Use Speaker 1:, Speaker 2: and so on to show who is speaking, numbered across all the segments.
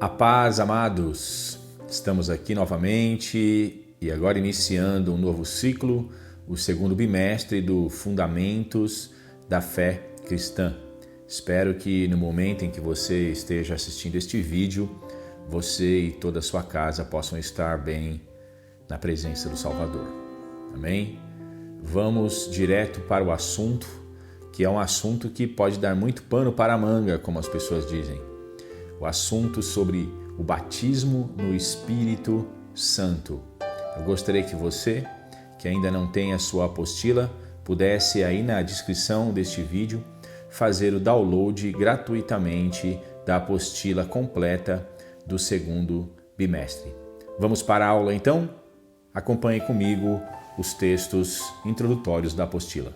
Speaker 1: A paz, amados! Estamos aqui novamente e agora iniciando um novo ciclo, o segundo bimestre do Fundamentos da Fé Cristã. Espero que no momento em que você esteja assistindo este vídeo, você e toda a sua casa possam estar bem na presença do Salvador. Amém? Vamos direto para o assunto, que é um assunto que pode dar muito pano para a manga, como as pessoas dizem. O assunto sobre o batismo no Espírito Santo. Eu gostaria que você, que ainda não tem a sua apostila, pudesse aí na descrição deste vídeo fazer o download gratuitamente da apostila completa do segundo bimestre. Vamos para a aula então? Acompanhe comigo os textos introdutórios da apostila.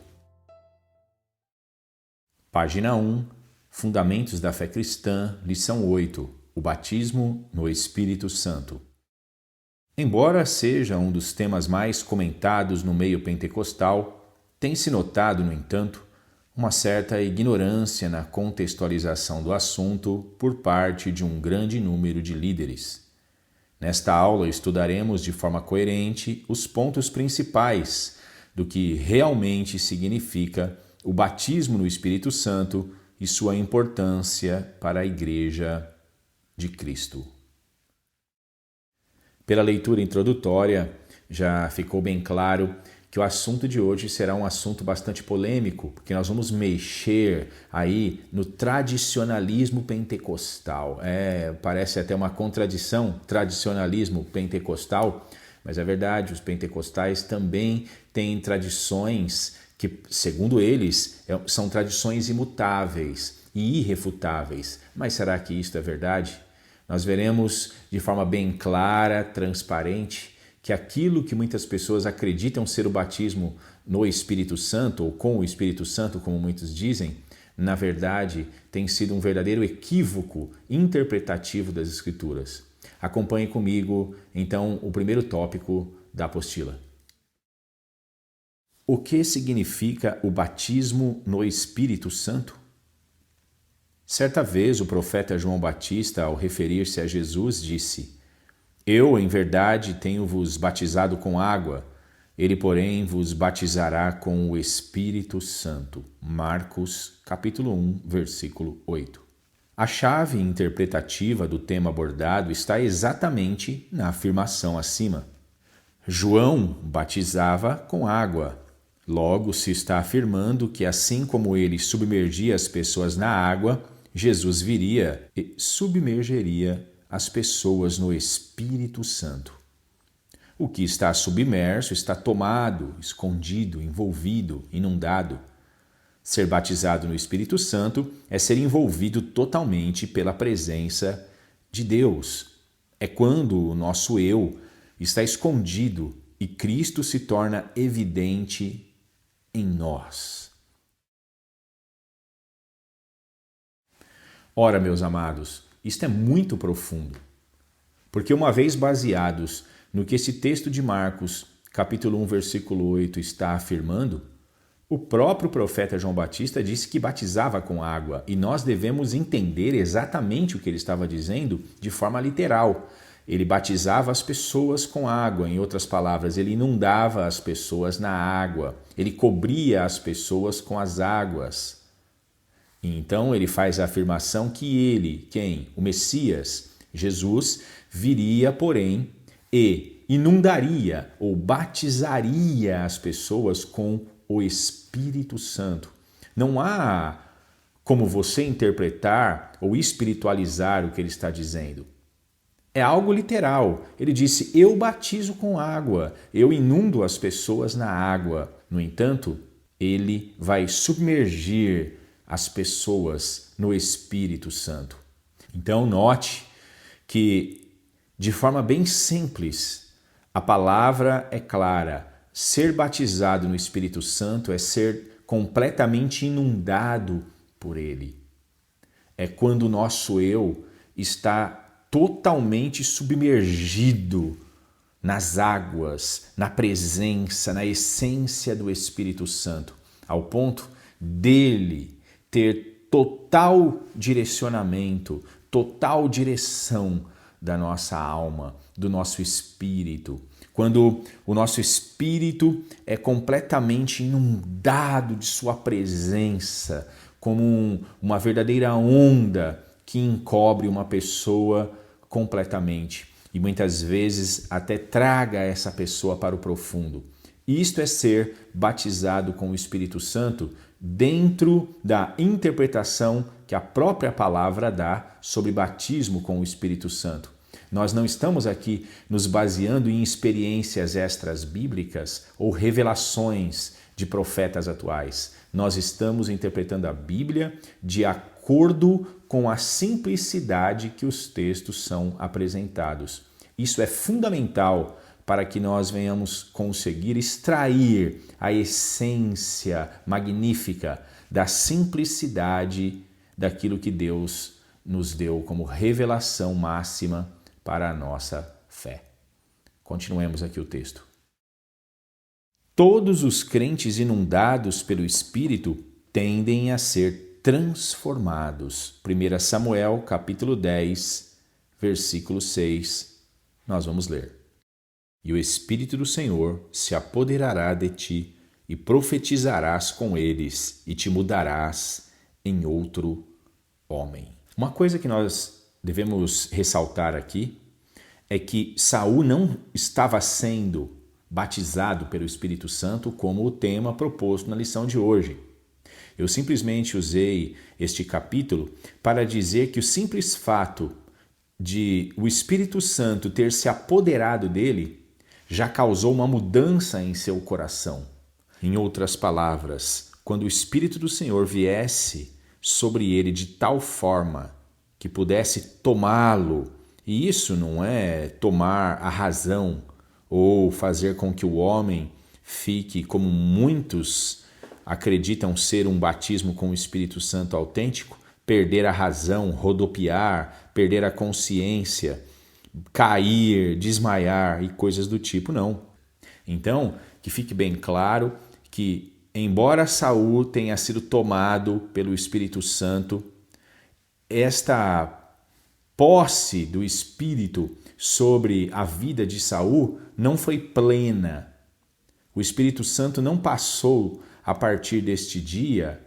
Speaker 1: Página 1. Fundamentos da Fé Cristã, lição 8, o batismo no Espírito Santo. Embora seja um dos temas mais comentados no meio pentecostal, tem-se notado, no entanto, uma certa ignorância na contextualização do assunto por parte de um grande número de líderes. Nesta aula estudaremos de forma coerente os pontos principais do que realmente significa o batismo no Espírito Santo e sua importância para a Igreja de Cristo. Pela leitura introdutória, já ficou bem claro que o assunto de hoje será um assunto bastante polêmico, porque nós vamos mexer aí no tradicionalismo pentecostal. Parece até uma contradição, tradicionalismo pentecostal, mas é verdade, os pentecostais também têm tradições que, segundo eles, são tradições imutáveis e irrefutáveis. Mas será que isto é verdade? Nós veremos de forma bem clara, transparente, que aquilo que muitas pessoas acreditam ser o batismo no Espírito Santo, ou com o Espírito Santo, como muitos dizem, na verdade tem sido um verdadeiro equívoco interpretativo das Escrituras. Acompanhe comigo, então, o primeiro tópico da apostila. O que significa o batismo no Espírito Santo? Certa vez o profeta João Batista, ao referir-se a Jesus, disse: Eu, em verdade, tenho-vos batizado com água, ele, porém, vos batizará com o Espírito Santo. Marcos, capítulo 1, versículo 8. A chave interpretativa do tema abordado está exatamente na afirmação acima. João batizava com água. Logo, se está afirmando que, assim como ele submergia as pessoas na água, Jesus viria e submergeria as pessoas no Espírito Santo. O que está submerso está tomado, escondido, envolvido, inundado. Ser batizado no Espírito Santo é ser envolvido totalmente pela presença de Deus. É quando o nosso eu está escondido e Cristo se torna evidente em nós. Ora, meus amados, isto é muito profundo, porque uma vez baseados no que esse texto de Marcos, capítulo 1, versículo 8, está afirmando, o próprio profeta João Batista disse que batizava com água, e nós devemos entender exatamente o que ele estava dizendo de forma literal. Ele batizava as pessoas com água, em outras palavras, ele inundava as pessoas na água, ele cobria as pessoas com as águas. E então ele faz a afirmação que ele, quem? O Messias, Jesus, viria, porém, e inundaria ou batizaria as pessoas com o Espírito Santo. Não há como você interpretar ou espiritualizar o que ele está dizendo. É algo literal. Ele disse: eu batizo com água, eu inundo as pessoas na água. No entanto, ele vai submergir as pessoas no Espírito Santo. Então, note que, de forma bem simples, a palavra é clara. Ser batizado no Espírito Santo é ser completamente inundado por ele. É quando o nosso eu está totalmente submergido nas águas, na presença, na essência do Espírito Santo, ao ponto dele ter total direcionamento, total direção da nossa alma, do nosso espírito. Quando o nosso espírito é completamente inundado de sua presença, como uma verdadeira onda que encobre uma pessoa completamente e muitas vezes até traga essa pessoa para o profundo. Isto é ser batizado com o Espírito Santo dentro da interpretação que a própria palavra dá sobre batismo com o Espírito Santo. Nós não estamos aqui nos baseando em experiências extras bíblicas ou revelações de profetas atuais. Nós estamos interpretando a Bíblia de acordo com a simplicidade que os textos são apresentados. Isso é fundamental para que nós venhamos conseguir extrair a essência magnífica da simplicidade daquilo que Deus nos deu como revelação máxima para a nossa fé. Continuemos aqui o texto. Todos os crentes inundados pelo Espírito tendem a ser transformados. 1 Samuel, capítulo 10, versículo 6. Nós vamos ler. E o Espírito do Senhor se apoderará de ti, e profetizarás com eles, e te mudarás em outro homem. Uma coisa que nós devemos ressaltar aqui é que Saul não estava sendo batizado pelo Espírito Santo como o tema proposto na lição de hoje. Eu simplesmente usei este capítulo para dizer que o simples fato de o Espírito Santo ter se apoderado dele já causou uma mudança em seu coração. Em outras palavras, quando o Espírito do Senhor viesse sobre ele de tal forma que pudesse tomá-lo, e isso não é tomar a razão ou fazer com que o homem fique, como muitos acreditam ser um batismo com o Espírito Santo autêntico, perder a razão, rodopiar, perder a consciência, cair, desmaiar e coisas do tipo, não. Então, que fique bem claro que, embora Saul tenha sido tomado pelo Espírito Santo, esta posse do Espírito sobre a vida de Saul não foi plena. O Espírito Santo não passou, a partir deste dia,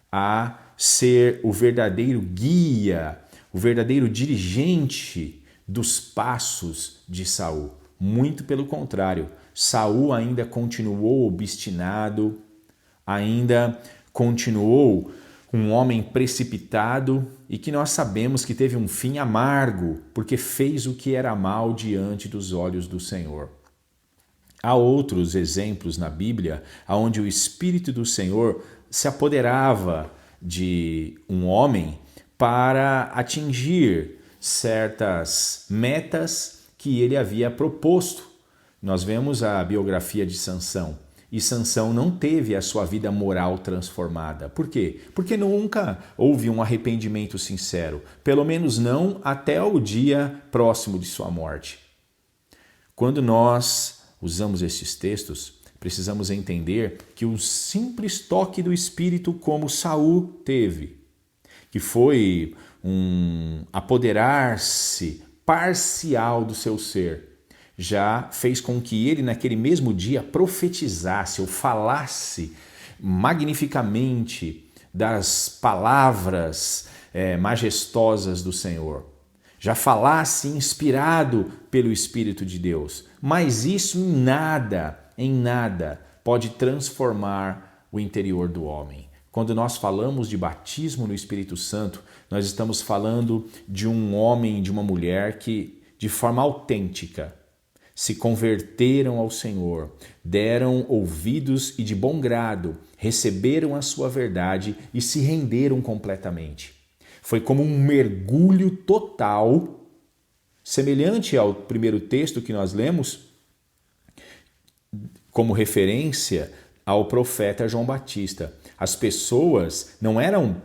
Speaker 1: a ser o verdadeiro guia, o verdadeiro dirigente dos passos de Saul. Muito pelo contrário, Saul ainda continuou obstinado, ainda continuou um homem precipitado e que nós sabemos que teve um fim amargo, porque fez o que era mal diante dos olhos do Senhor. Há outros exemplos na Bíblia onde o Espírito do Senhor se apoderava de um homem para atingir certas metas que ele havia proposto. Nós vemos a biografia de Sansão. E Sansão não teve a sua vida moral transformada. Por quê? Porque nunca houve um arrependimento sincero. Pelo menos não até o dia próximo de sua morte. Quando nós usamos estes textos, precisamos entender que o simples toque do Espírito como Saul teve, que foi um apoderar-se parcial do seu ser, já fez com que ele, naquele mesmo dia, profetizasse ou falasse magnificamente das palavras majestosas do Senhor. Já falasse inspirado pelo Espírito de Deus. Mas isso em nada, pode transformar o interior do homem. Quando nós falamos de batismo no Espírito Santo, nós estamos falando de um homem, de uma mulher que, de forma autêntica, se converteram ao Senhor, deram ouvidos e de bom grado receberam a sua verdade e se renderam completamente. Foi como um mergulho total, semelhante ao primeiro texto que nós lemos, como referência ao profeta João Batista. As pessoas não eram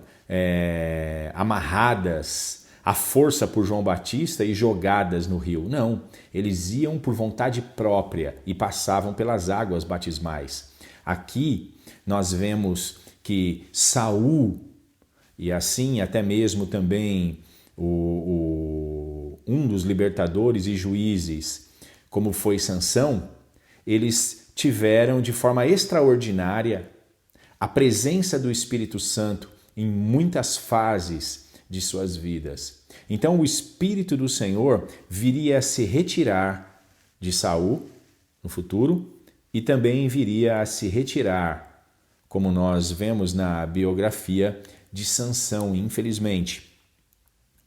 Speaker 1: amarradas à força por João Batista e jogadas no rio. Não, eles iam por vontade própria e passavam pelas águas batismais. Aqui nós vemos que Saul, e assim até mesmo também um dos libertadores e juízes, como foi Sansão, eles tiveram de forma extraordinária a presença do Espírito Santo em muitas fases de suas vidas. Então o Espírito do Senhor viria a se retirar de Saul no futuro e também viria a se retirar, como nós vemos na biografia de Sansão, infelizmente.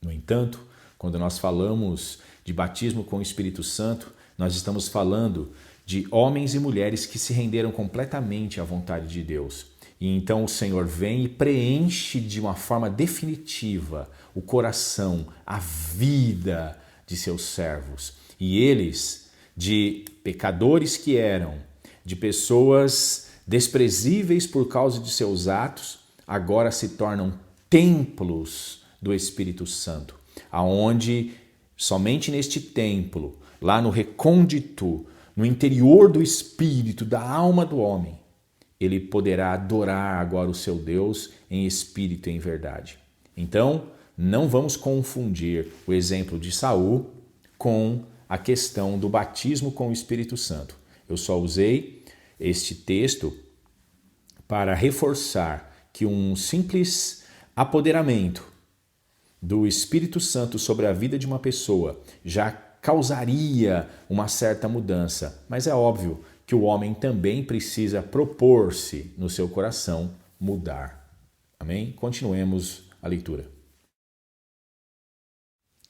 Speaker 1: No entanto, quando nós falamos de batismo com o Espírito Santo, nós estamos falando de homens e mulheres que se renderam completamente à vontade de Deus. E então o Senhor vem e preenche de uma forma definitiva o coração, a vida de seus servos. E eles, de pecadores que eram, de pessoas desprezíveis por causa de seus atos, agora se tornam templos do Espírito Santo, aonde somente neste templo, lá no recôndito, no interior do espírito, da alma do homem, ele poderá adorar agora o seu Deus em espírito e em verdade. Então, não vamos confundir o exemplo de Saul com a questão do batismo com o Espírito Santo. Eu só usei este texto para reforçar que um simples apoderamento do Espírito Santo sobre a vida de uma pessoa já causaria uma certa mudança, mas é óbvio que o homem também precisa propor-se no seu coração mudar. Amém? Continuemos a leitura.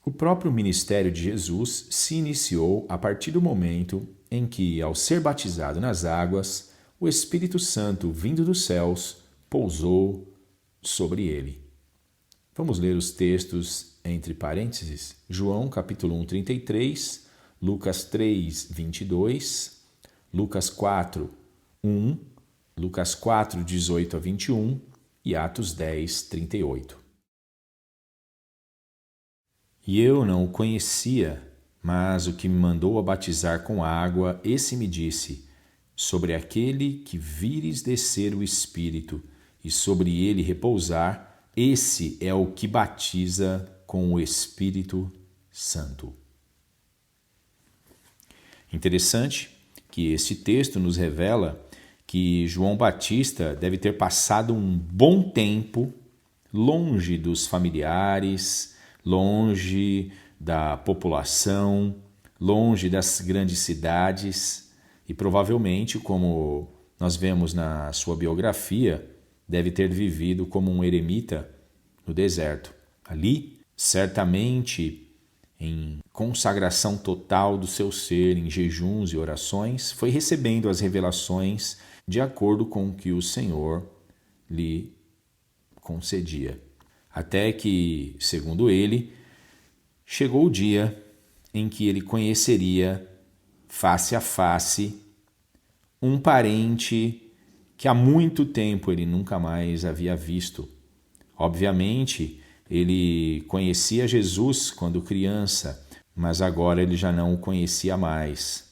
Speaker 1: O próprio ministério de Jesus se iniciou a partir do momento em que, ao ser batizado nas águas, o Espírito Santo, vindo dos céus, pousou sobre ele. Vamos ler os textos entre parênteses. João capítulo 1, 33, Lucas 3, 22, Lucas 4, 1, Lucas 4, 18 a 21 e Atos 10, 38. E eu não o conhecia, mas o que me mandou a batizar com água, esse me disse: sobre aquele que vires descer o Espírito e sobre ele repousar, esse é o que batiza com o Espírito Santo. Interessante que este texto nos revela que João Batista deve ter passado um bom tempo longe dos familiares, longe da população, longe das grandes cidades e provavelmente, como nós vemos na sua biografia, deve ter vivido como um eremita no deserto. Ali, certamente, em consagração total do seu ser, em jejuns e orações, foi recebendo as revelações de acordo com o que o Senhor lhe concedia. Até que, segundo ele, chegou o dia em que ele conheceria face a face um parente que há muito tempo ele nunca mais havia visto. Obviamente, ele conhecia Jesus quando criança, mas agora ele já não o conhecia mais,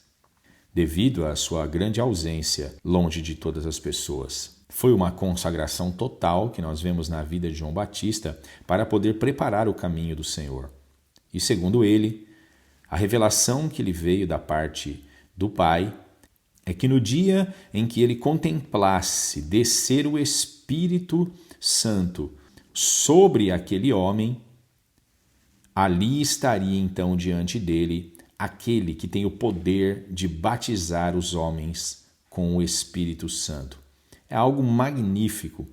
Speaker 1: devido à sua grande ausência longe de todas as pessoas. Foi uma consagração total que nós vemos na vida de João Batista para poder preparar o caminho do Senhor. E segundo ele, a revelação que lhe veio da parte do Pai é que no dia em que ele contemplasse descer o Espírito Santo sobre aquele homem, ali estaria então diante dele aquele que tem o poder de batizar os homens com o Espírito Santo. É algo magnífico,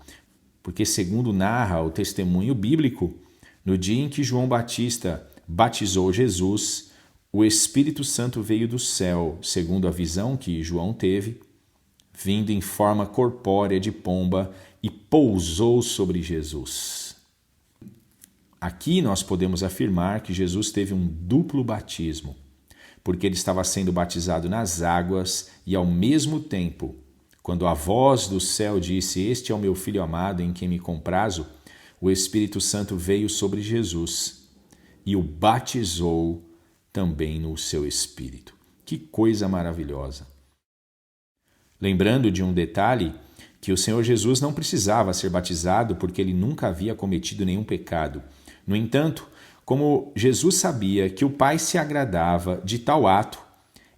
Speaker 1: porque segundo narra o testemunho bíblico, no dia em que João Batista batizou Jesus, o Espírito Santo veio do céu, segundo a visão que João teve, vindo em forma corpórea de pomba e pousou sobre Jesus. Aqui nós podemos afirmar que Jesus teve um duplo batismo, porque ele estava sendo batizado nas águas e ao mesmo tempo, quando a voz do céu disse: "Este é o meu Filho amado em quem me comprazo", o Espírito Santo veio sobre Jesus e o batizou também no seu espírito. Que coisa maravilhosa! Lembrando de um detalhe, que o Senhor Jesus não precisava ser batizado porque ele nunca havia cometido nenhum pecado. No entanto, Como Jesus sabia que o Pai se agradava de tal ato,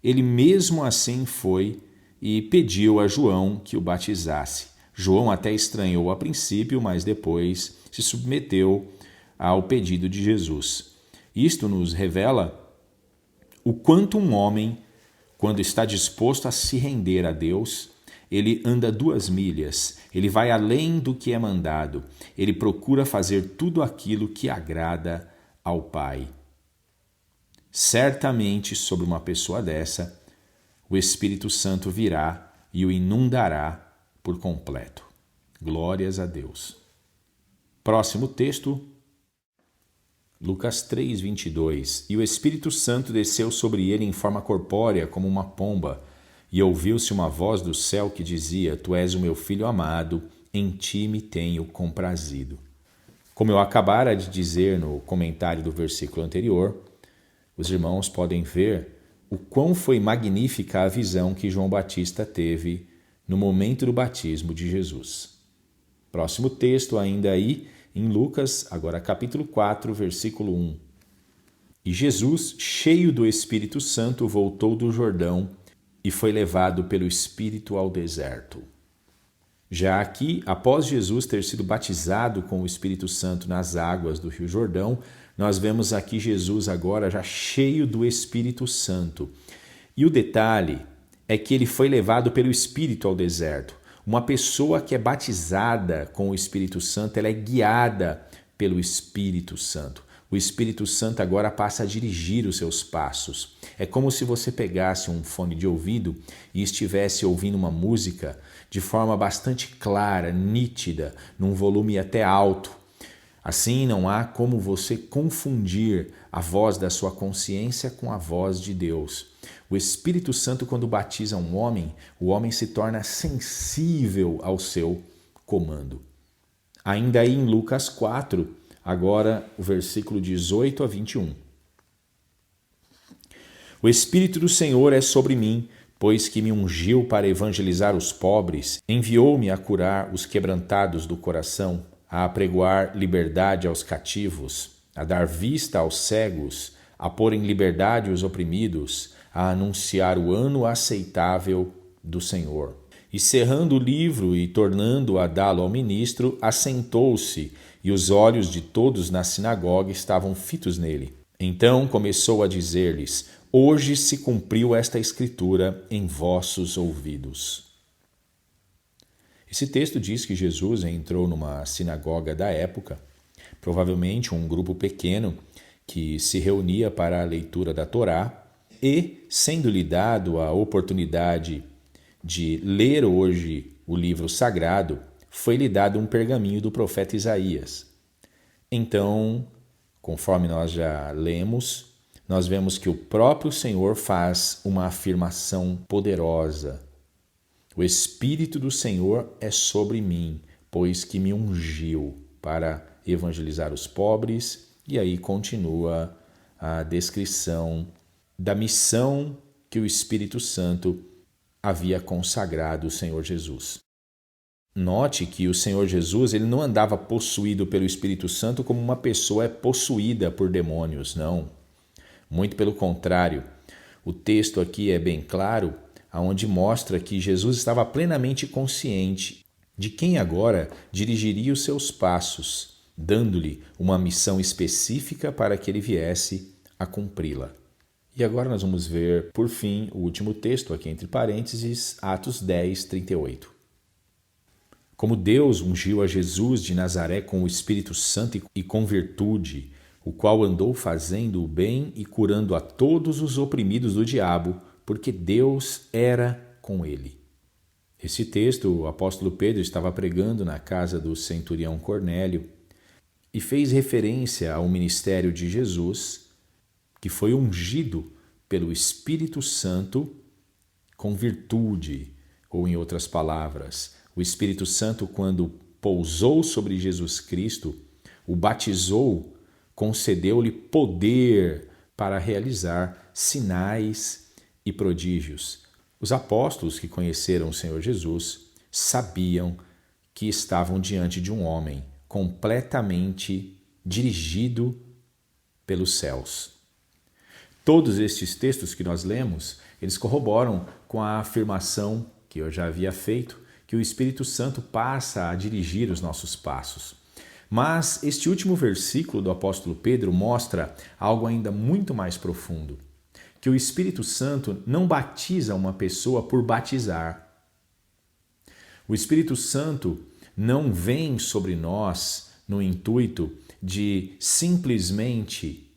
Speaker 1: ele mesmo assim foi e pediu a João que o batizasse. João até estranhou a princípio, mas depois se submeteu ao pedido de Jesus. Isto nos revela o quanto um homem, quando está disposto a se render a Deus, ele anda 2 milhas, ele vai além do que é mandado, ele procura fazer tudo aquilo que agrada ao Pai. Certamente, sobre uma pessoa dessa, o Espírito Santo virá e o inundará por completo. Glórias a Deus. Próximo texto, Lucas 3, 22. E o Espírito Santo desceu sobre ele em forma corpórea como uma pomba, e ouviu-se uma voz do céu que dizia: Tu és o meu filho amado, em ti me tenho comprazido. Como eu acabara de dizer no comentário do versículo anterior, os irmãos podem ver o quão foi magnífica a visão que João Batista teve no momento do batismo de Jesus. Próximo texto ainda aí em Lucas, agora capítulo 4, versículo 1. E Jesus, cheio do Espírito Santo, voltou do Jordão e foi levado pelo Espírito ao deserto. Já aqui, após Jesus ter sido batizado com o Espírito Santo nas águas do Rio Jordão, nós vemos aqui Jesus agora já cheio do Espírito Santo. E o detalhe é que ele foi levado pelo Espírito ao deserto. Uma pessoa que é batizada com o Espírito Santo, ela é guiada pelo Espírito Santo. O Espírito Santo agora passa a dirigir os seus passos. É como se você pegasse um fone de ouvido e estivesse ouvindo uma música de forma bastante clara, nítida, num volume até alto. Assim, não há como você confundir a voz da sua consciência com a voz de Deus. O Espírito Santo, quando batiza um homem, o homem se torna sensível ao seu comando. Ainda aí em Lucas 4, agora o versículo 18 a 21. O Espírito do Senhor é sobre mim, pois que me ungiu para evangelizar os pobres, enviou-me a curar os quebrantados do coração, a apregoar liberdade aos cativos, a dar vista aos cegos, a pôr em liberdade os oprimidos, a anunciar o ano aceitável do Senhor. E cerrando o livro e tornando a dá-lo ao ministro, assentou-se, e os olhos de todos na sinagoga estavam fitos nele. Então começou a dizer-lhes: Hoje se cumpriu esta escritura em vossos ouvidos. Esse texto diz que Jesus entrou numa sinagoga da época, provavelmente um grupo pequeno que se reunia para a leitura da Torá, e, sendo-lhe dado a oportunidade de ler hoje o livro sagrado, foi-lhe dado um pergaminho do profeta Isaías. Então, conforme nós já lemos, nós vemos que o próprio Senhor faz uma afirmação poderosa. O Espírito do Senhor é sobre mim, pois que me ungiu para evangelizar os pobres. E aí continua a descrição da missão que o Espírito Santo havia consagrado ao Senhor Jesus. Note que o Senhor Jesus ele não andava possuído pelo Espírito Santo como uma pessoa é possuída por demônios, não. Muito pelo contrário. O texto aqui é bem claro, onde mostra que Jesus estava plenamente consciente de quem agora dirigiria os seus passos, dando-lhe uma missão específica para que ele viesse a cumpri-la. E agora nós vamos ver, por fim, o último texto aqui entre parênteses, Atos 10, 38. Como Deus ungiu a Jesus de Nazaré com o Espírito Santo e com virtude, o qual andou fazendo o bem e curando a todos os oprimidos do diabo, porque Deus era com ele. Esse texto, o apóstolo Pedro estava pregando na casa do centurião Cornélio e fez referência ao ministério de Jesus, que foi ungido pelo Espírito Santo com virtude, ou em outras palavras, o Espírito Santo, quando pousou sobre Jesus Cristo, o batizou, concedeu-lhe poder para realizar sinais e prodígios. Os apóstolos que conheceram o Senhor Jesus sabiam que estavam diante de um homem completamente dirigido pelos céus. Todos estes textos que nós lemos, eles corroboram com a afirmação que eu já havia feito, que o Espírito Santo passa a dirigir os nossos passos. Mas este último versículo do apóstolo Pedro mostra algo ainda muito mais profundo, que o Espírito Santo não batiza uma pessoa por batizar. O Espírito Santo não vem sobre nós no intuito de simplesmente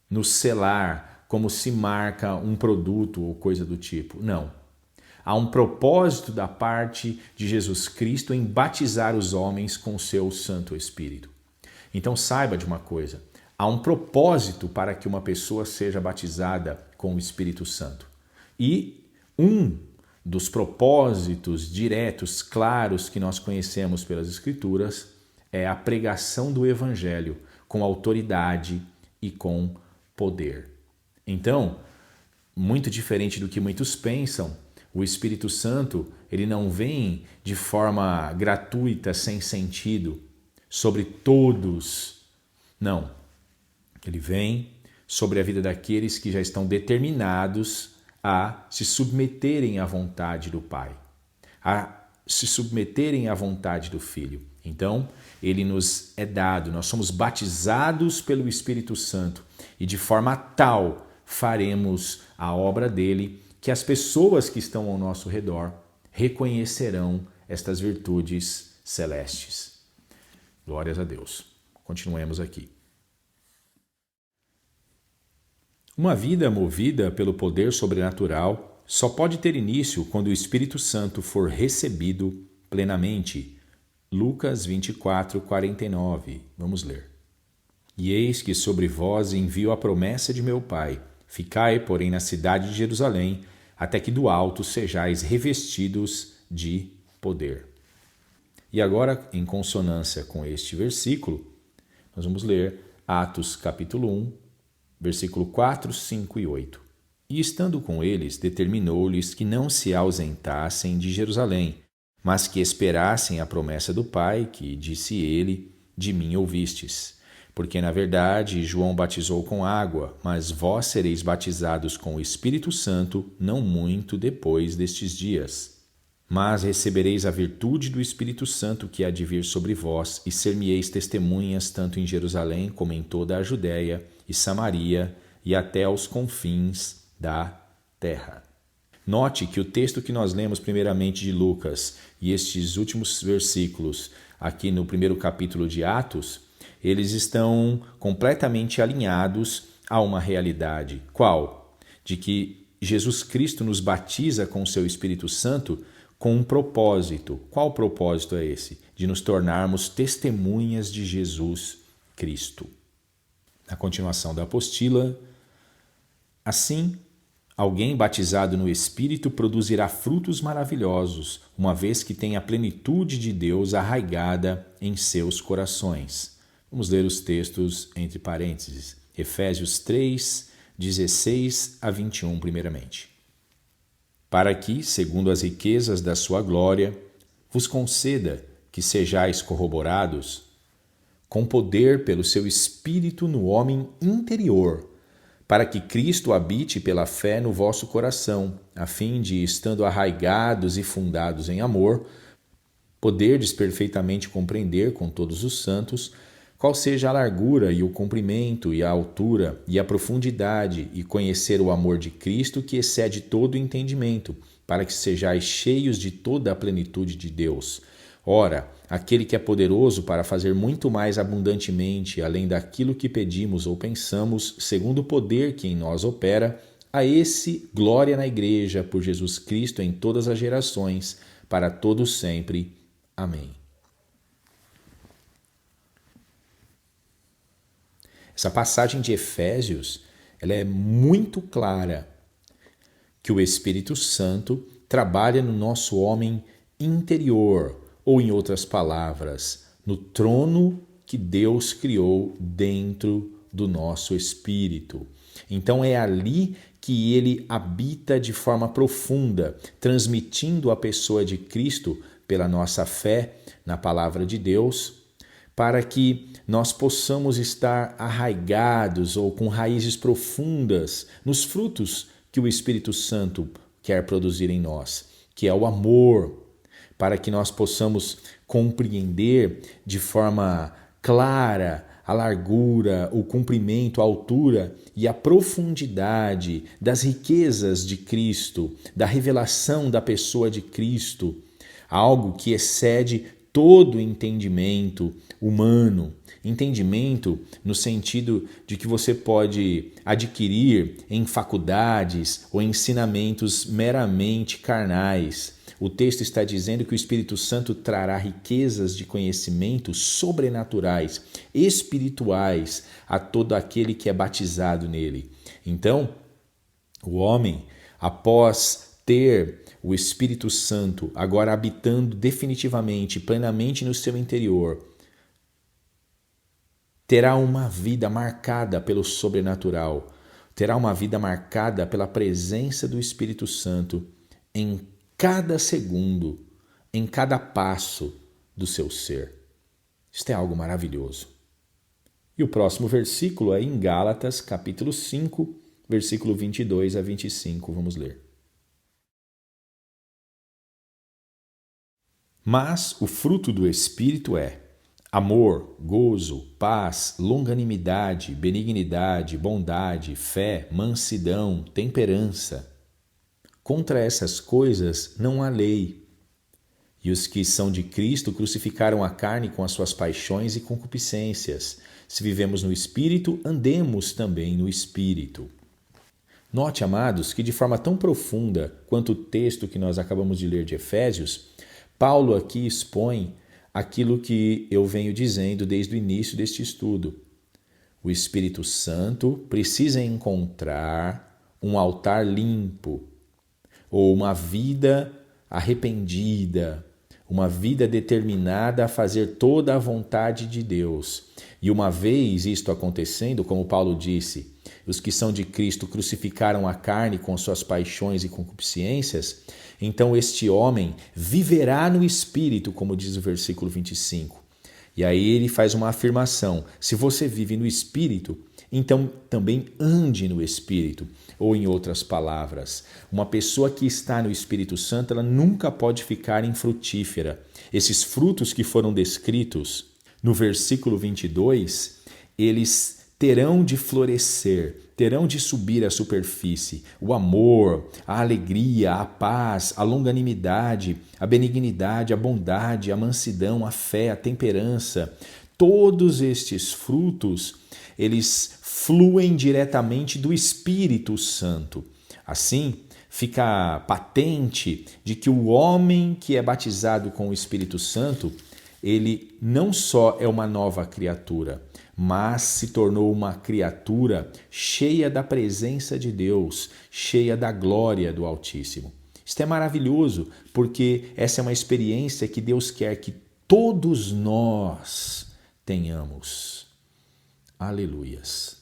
Speaker 1: nos selar como se marca um produto ou coisa do tipo. Não. Há um propósito da parte de Jesus Cristo em batizar os homens com o seu Santo Espírito. Então saiba de uma coisa, há um propósito para que uma pessoa seja batizada com o Espírito Santo. E um dos propósitos diretos, claros, que nós conhecemos pelas Escrituras é a pregação do Evangelho com autoridade e com poder. Então, muito diferente do que muitos pensam, o Espírito Santo, ele não vem de forma gratuita, sem sentido, sobre todos. Não. Ele vem sobre a vida daqueles que já estão determinados a se submeterem à vontade do Pai, a se submeterem à vontade do Filho. Então, ele nos é dado, nós somos batizados pelo Espírito Santo e de forma tal faremos a obra dele, que as pessoas que estão ao nosso redor reconhecerão estas virtudes celestes. Glórias a Deus. Continuemos aqui. Uma vida movida pelo poder sobrenatural só pode ter início quando o Espírito Santo for recebido plenamente. Lucas 24, 49. Vamos ler. E eis que sobre vós envio a promessa de meu Pai. Ficai, porém, na cidade de Jerusalém, até que do alto sejais revestidos de poder. E agora, em consonância com este versículo, nós vamos ler Atos capítulo 1, versículo 4, 5 e 8. E estando com eles, determinou-lhes que não se ausentassem de Jerusalém, mas que esperassem a promessa do Pai, que, disse ele, de mim ouvistes. Porque, na verdade, João batizou com água, mas vós sereis batizados com o Espírito Santo não muito depois destes dias. Mas recebereis a virtude do Espírito Santo que há de vir sobre vós, e ser-me-eis testemunhas tanto em Jerusalém como em toda a Judéia e Samaria e até aos confins da terra. Note que o texto que nós lemos primeiramente de Lucas e estes últimos versículos aqui no primeiro capítulo de Atos, eles estão completamente alinhados a uma realidade. Qual? De que Jesus Cristo nos batiza com o seu Espírito Santo com um propósito. Qual propósito é esse? De nos tornarmos testemunhas de Jesus Cristo. Na continuação da apostila, assim, alguém batizado no Espírito produzirá frutos maravilhosos, uma vez que tem a plenitude de Deus arraigada em seus corações. Vamos ler os textos entre parênteses. Efésios 3, 16 a 21, primeiramente. Para que, segundo as riquezas da sua glória, vos conceda que sejais corroborados com poder pelo seu Espírito no homem interior, para que Cristo habite pela fé no vosso coração, a fim de, estando arraigados e fundados em amor, poderdes perfeitamente compreender com todos os santos qual seja a largura e o comprimento e a altura e a profundidade, e conhecer o amor de Cristo que excede todo o entendimento, para que sejais cheios de toda a plenitude de Deus. Ora, aquele que é poderoso para fazer muito mais abundantemente, além daquilo que pedimos ou pensamos, segundo o poder que em nós opera, a esse glória na Igreja por Jesus Cristo em todas as gerações, para todos sempre. Amém. Essa passagem de Efésios, ela é muito clara, que o Espírito Santo trabalha no nosso homem interior, ou em outras palavras, no trono que Deus criou dentro do nosso espírito. Então é ali que ele habita de forma profunda, transmitindo a pessoa de Cristo pela nossa fé na palavra de Deus, para que nós possamos estar arraigados ou com raízes profundas nos frutos que o Espírito Santo quer produzir em nós, que é o amor, para que nós possamos compreender de forma clara a largura, o comprimento, a altura e a profundidade das riquezas de Cristo, da revelação da pessoa de Cristo, algo que excede todo entendimento humano. Entendimento no sentido de que você pode adquirir em faculdades ou ensinamentos meramente carnais. O texto está dizendo que o Espírito Santo trará riquezas de conhecimentos sobrenaturais, espirituais, a todo aquele que é batizado nele. Então, o homem, após ter o Espírito Santo agora habitando definitivamente, plenamente no seu interior, terá uma vida marcada pelo sobrenatural, terá uma vida marcada pela presença do Espírito Santo em cada segundo, em cada passo do seu ser. Isto é algo maravilhoso. E o próximo versículo é em Gálatas, capítulo 5, versículo 22 a 25. Vamos ler. Mas o fruto do Espírito é amor, gozo, paz, longanimidade, benignidade, bondade, fé, mansidão, temperança. Contra essas coisas não há lei. E os que são de Cristo crucificaram a carne com as suas paixões e concupiscências. Se vivemos no Espírito, andemos também no Espírito. Note, amados, que de forma tão profunda quanto o texto que nós acabamos de ler de Efésios, Paulo aqui expõe aquilo que eu venho dizendo desde o início deste estudo. O Espírito Santo precisa encontrar um altar limpo, ou uma vida arrependida, uma vida determinada a fazer toda a vontade de Deus. E uma vez isto acontecendo, como Paulo disse, os que são de Cristo crucificaram a carne com suas paixões e concupiscências, então este homem viverá no Espírito, como diz o versículo 25. E aí ele faz uma afirmação: se você vive no Espírito, então também ande no Espírito. Ou em outras palavras, uma pessoa que está no Espírito Santo, ela nunca pode ficar infrutífera. Esses frutos que foram descritos no versículo 22, eles terão de florescer, terão de subir à superfície. O amor, a alegria, a paz, a longanimidade, a benignidade, a bondade, a mansidão, a fé, a temperança. Todos estes frutos, eles fluem diretamente do Espírito Santo. Assim, fica patente de que o homem que é batizado com o Espírito Santo, ele não só é uma nova criatura, mas se tornou uma criatura cheia da presença de Deus, cheia da glória do Altíssimo. Isto é maravilhoso, porque essa é uma experiência que Deus quer que todos nós tenhamos. Aleluias.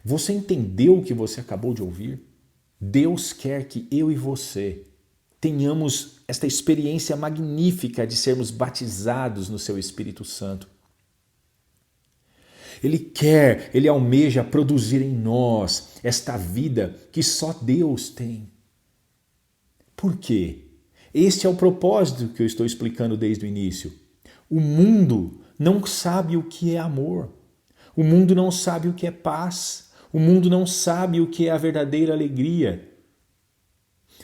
Speaker 1: Você entendeu o que você acabou de ouvir? Deus quer que eu e você tenhamos esta experiência magnífica de sermos batizados no seu Espírito Santo. Ele almeja produzir em nós esta vida que só Deus tem. Por quê? Este é o propósito que eu estou explicando desde o início. O mundo não sabe o que é amor. O mundo não sabe o que é paz. O mundo não sabe o que é a verdadeira alegria.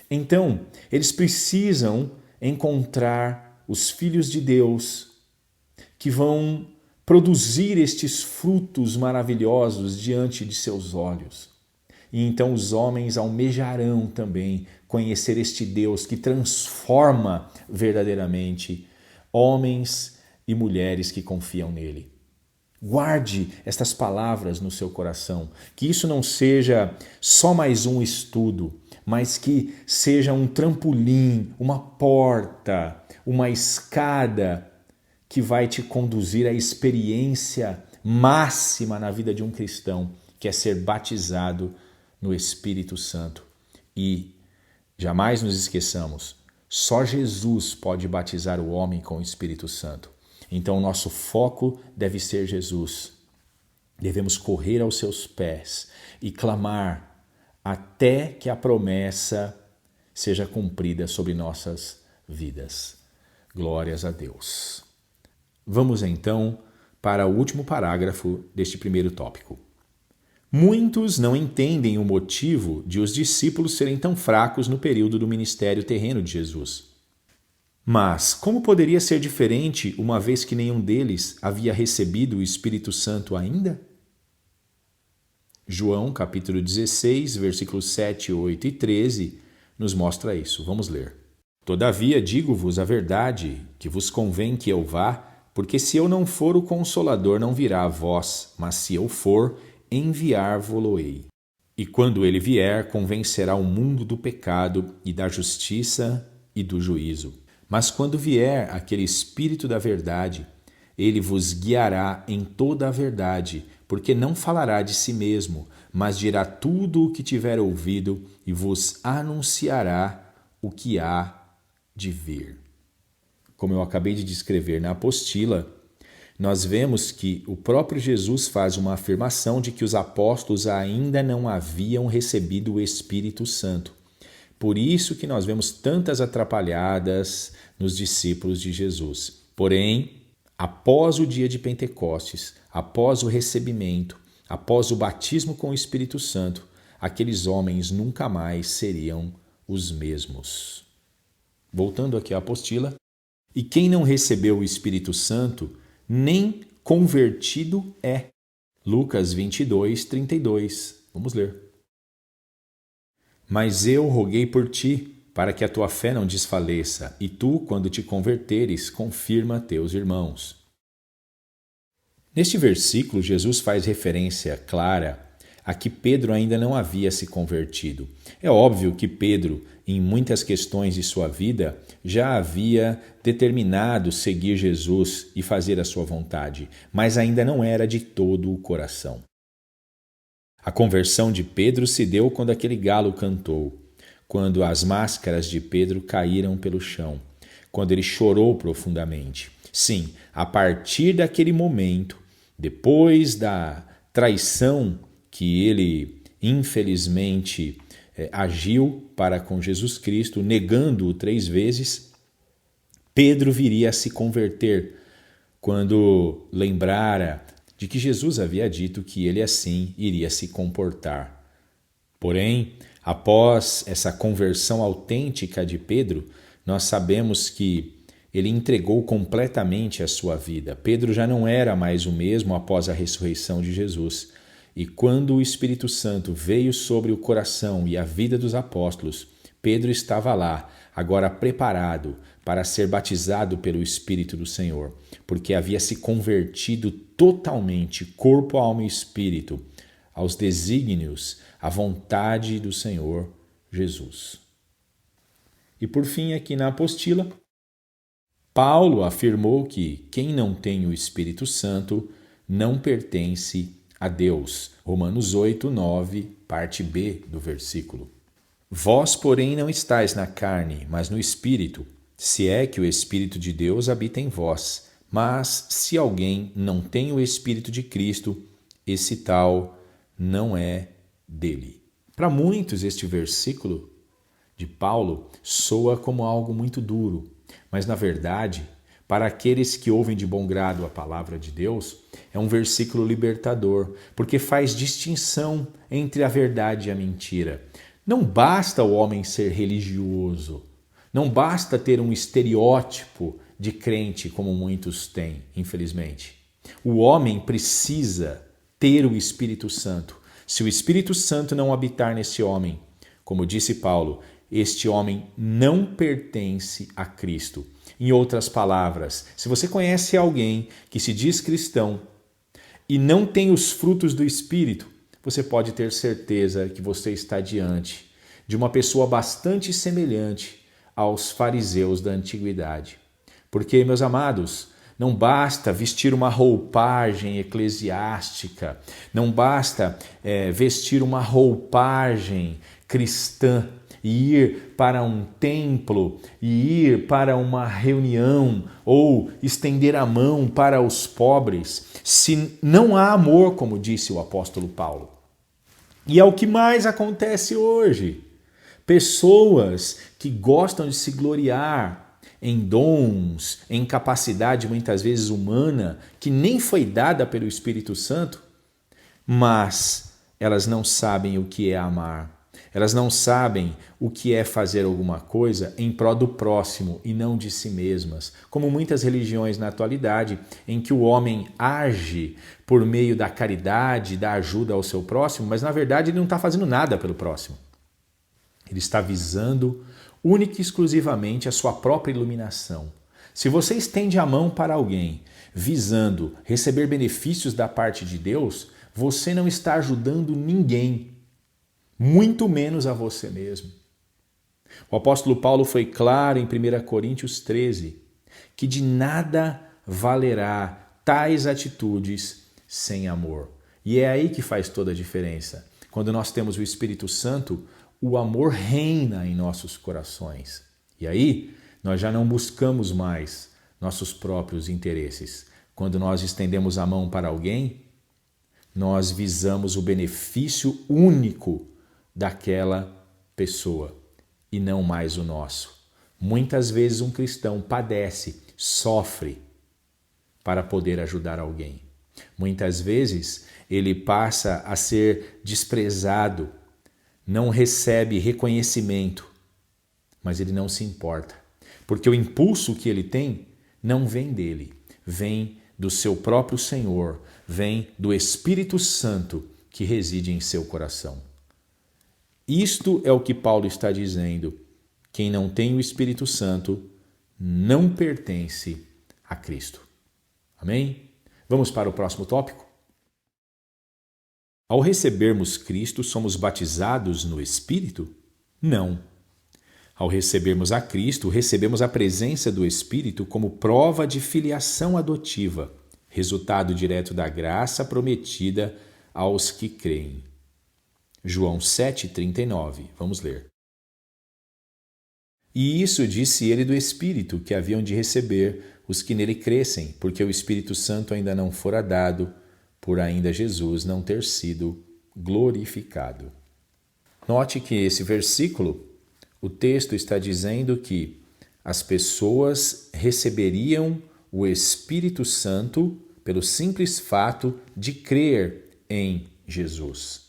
Speaker 1: Então, eles precisam encontrar os filhos de Deus que vão produzir estes frutos maravilhosos diante de seus olhos. E então os homens almejarão também conhecer este Deus que transforma verdadeiramente homens e mulheres que confiam nele. Guarde estas palavras no seu coração, que isso não seja só mais um estudo, mas que seja um trampolim, uma porta, uma escada que vai te conduzir à experiência máxima na vida de um cristão, que é ser batizado no Espírito Santo. E jamais nos esqueçamos, só Jesus pode batizar o homem com o Espírito Santo. Então, nosso foco deve ser Jesus. Devemos correr aos seus pés e clamar até que a promessa seja cumprida sobre nossas vidas. Glórias a Deus. Vamos então para o último parágrafo deste primeiro tópico. Muitos não entendem o motivo de os discípulos serem tão fracos no período do ministério terreno de Jesus. Mas como poderia ser diferente, uma vez que nenhum deles havia recebido o Espírito Santo ainda? João, capítulo 16, versículos 7, 8 e 13, nos mostra isso. Vamos ler. Todavia digo-vos a verdade, que vos convém que eu vá, porque se eu não for, o Consolador não virá a vós, mas se eu for, enviar-vo-lo-ei. E quando ele vier, convencerá o mundo do pecado e da justiça e do juízo. Mas quando vier aquele Espírito da verdade, ele vos guiará em toda a verdade, porque não falará de si mesmo, mas dirá tudo o que tiver ouvido e vos anunciará o que há de vir. Como eu acabei de descrever na apostila, nós vemos que o próprio Jesus faz uma afirmação de que os apóstolos ainda não haviam recebido o Espírito Santo. Por isso que nós vemos tantas atrapalhadas nos discípulos de Jesus. Porém, após o dia de Pentecostes, após o recebimento, após o batismo com o Espírito Santo, aqueles homens nunca mais seriam os mesmos. Voltando aqui à apostila. E quem não recebeu o Espírito Santo, nem convertido é. Lucas 22, 32. Vamos ler. Mas eu roguei por ti, para que a tua fé não desfaleça, e tu, quando te converteres, confirma teus irmãos. Neste versículo, Jesus faz referência clara a que Pedro ainda não havia se convertido. É óbvio que Pedro, em muitas questões de sua vida, já havia determinado seguir Jesus e fazer a sua vontade, mas ainda não era de todo o coração. A conversão de Pedro se deu quando aquele galo cantou, quando as máscaras de Pedro caíram pelo chão, quando ele chorou profundamente. Sim, a partir daquele momento, depois da traição que ele, infelizmente, agiu para com Jesus Cristo, negando-o 3 vezes, Pedro viria a se converter quando lembrara de que Jesus havia dito que ele assim iria se comportar. Porém, após essa conversão autêntica de Pedro, nós sabemos que ele entregou completamente a sua vida. Pedro já não era mais o mesmo após a ressurreição de Jesus. E quando o Espírito Santo veio sobre o coração e a vida dos apóstolos, Pedro estava lá, agora preparado para ser batizado pelo Espírito do Senhor, porque havia se convertido totalmente, corpo, alma e espírito, aos desígnios, à vontade do Senhor Jesus. E por fim, aqui na apostila, Paulo afirmou que quem não tem o Espírito Santo não pertence a Deus. Romanos 8, 9, parte B do versículo. Vós, porém, não estáis na carne, mas no Espírito, se é que o Espírito de Deus habita em vós. Mas, se alguém não tem o Espírito de Cristo, esse tal não é dele. Para muitos, este versículo de Paulo soa como algo muito duro, mas, na verdade, para aqueles que ouvem de bom grado a palavra de Deus, é um versículo libertador, porque faz distinção entre a verdade e a mentira. Não basta o homem ser religioso, não basta ter um estereótipo de crente como muitos têm, infelizmente. O homem precisa ter o Espírito Santo. Se o Espírito Santo não habitar nesse homem, como disse Paulo, este homem não pertence a Cristo. Em outras palavras, se você conhece alguém que se diz cristão e não tem os frutos do Espírito, você pode ter certeza que você está diante de uma pessoa bastante semelhante aos fariseus da antiguidade. Porque, meus amados, não basta vestir uma roupagem eclesiástica, não basta vestir uma roupagem cristã e ir para um templo, e ir para uma reunião, ou estender a mão para os pobres, se não há amor, como disse o apóstolo Paulo. E é o que mais acontece hoje. Pessoas que gostam de se gloriar em dons, em capacidade muitas vezes humana, que nem foi dada pelo Espírito Santo, mas elas não sabem o que é amar. Elas não sabem o que é fazer alguma coisa em prol do próximo e não de si mesmas. Como muitas religiões na atualidade, em que o homem age por meio da caridade, da ajuda ao seu próximo, mas na verdade ele não está fazendo nada pelo próximo. Ele está visando única e exclusivamente a sua própria iluminação. Se você estende a mão para alguém visando receber benefícios da parte de Deus, você não está ajudando ninguém, muito menos a você mesmo. O apóstolo Paulo foi claro em 1 Coríntios 13, que de nada valerá tais atitudes sem amor. E é aí que faz toda a diferença. Quando nós temos o Espírito Santo, o amor reina em nossos corações. E aí, nós já não buscamos mais nossos próprios interesses. Quando nós estendemos a mão para alguém, nós visamos o benefício único daquela pessoa e não mais o nosso. Muitas vezes um cristão padece, sofre para poder ajudar alguém. Muitas vezes ele passa a ser desprezado, não recebe reconhecimento, mas ele não se importa, porque o impulso que ele tem não vem dele, vem do seu próprio Senhor, vem do Espírito Santo que reside em seu coração. Isto é o que Paulo está dizendo. Quem não tem o Espírito Santo não pertence a Cristo. Amém? Vamos para o próximo tópico? Ao recebermos Cristo, somos batizados no Espírito? Não. Ao recebermos a Cristo, recebemos a presença do Espírito como prova de filiação adotiva, resultado direto da graça prometida aos que creem. João 7,39. Vamos ler. E isso disse ele do Espírito que haviam de receber os que nele crescem, porque o Espírito Santo ainda não fora dado, por ainda Jesus não ter sido glorificado. Note que esse versículo, o texto está dizendo que as pessoas receberiam o Espírito Santo pelo simples fato de crer em Jesus.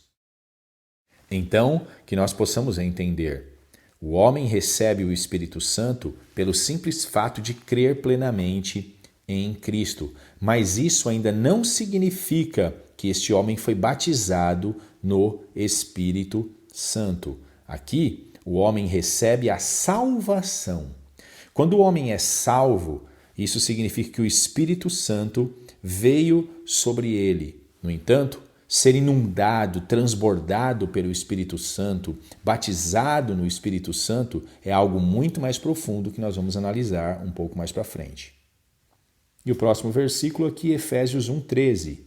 Speaker 1: Então, que nós possamos entender, o homem recebe o Espírito Santo pelo simples fato de crer plenamente em Cristo, mas isso ainda não significa que este homem foi batizado no Espírito Santo. Aqui, o homem recebe a salvação. Quando o homem é salvo, isso significa que o Espírito Santo veio sobre ele. No entanto, ser inundado, transbordado pelo Espírito Santo, batizado no Espírito Santo, é algo muito mais profundo que nós vamos analisar um pouco mais para frente. E o próximo versículo aqui, Efésios 1,13.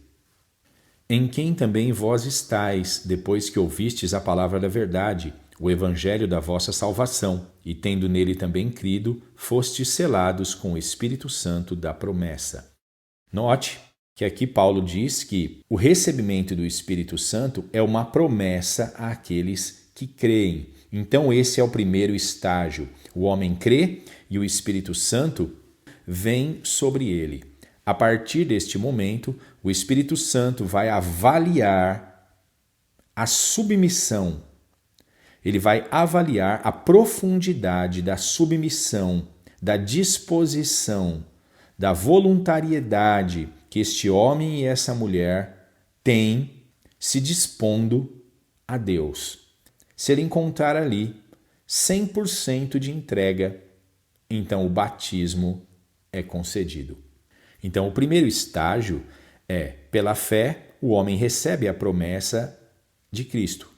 Speaker 1: Em quem também vós estáis, depois que ouvistes a palavra da verdade, o evangelho da vossa salvação, e tendo nele também crido, fostes selados com o Espírito Santo da promessa. Note que aqui Paulo diz que o recebimento do Espírito Santo é uma promessa àqueles que creem. Então esse é o primeiro estágio. O homem crê e o Espírito Santo vem sobre ele. A partir deste momento, o Espírito Santo vai avaliar a submissão. Ele vai avaliar a profundidade da submissão, da disposição, da voluntariedade que este homem e essa mulher têm se dispondo a Deus. Se ele encontrar ali 100% de entrega, então o batismo é concedido. Então o primeiro estágio é, pela fé, o homem recebe a promessa de Cristo.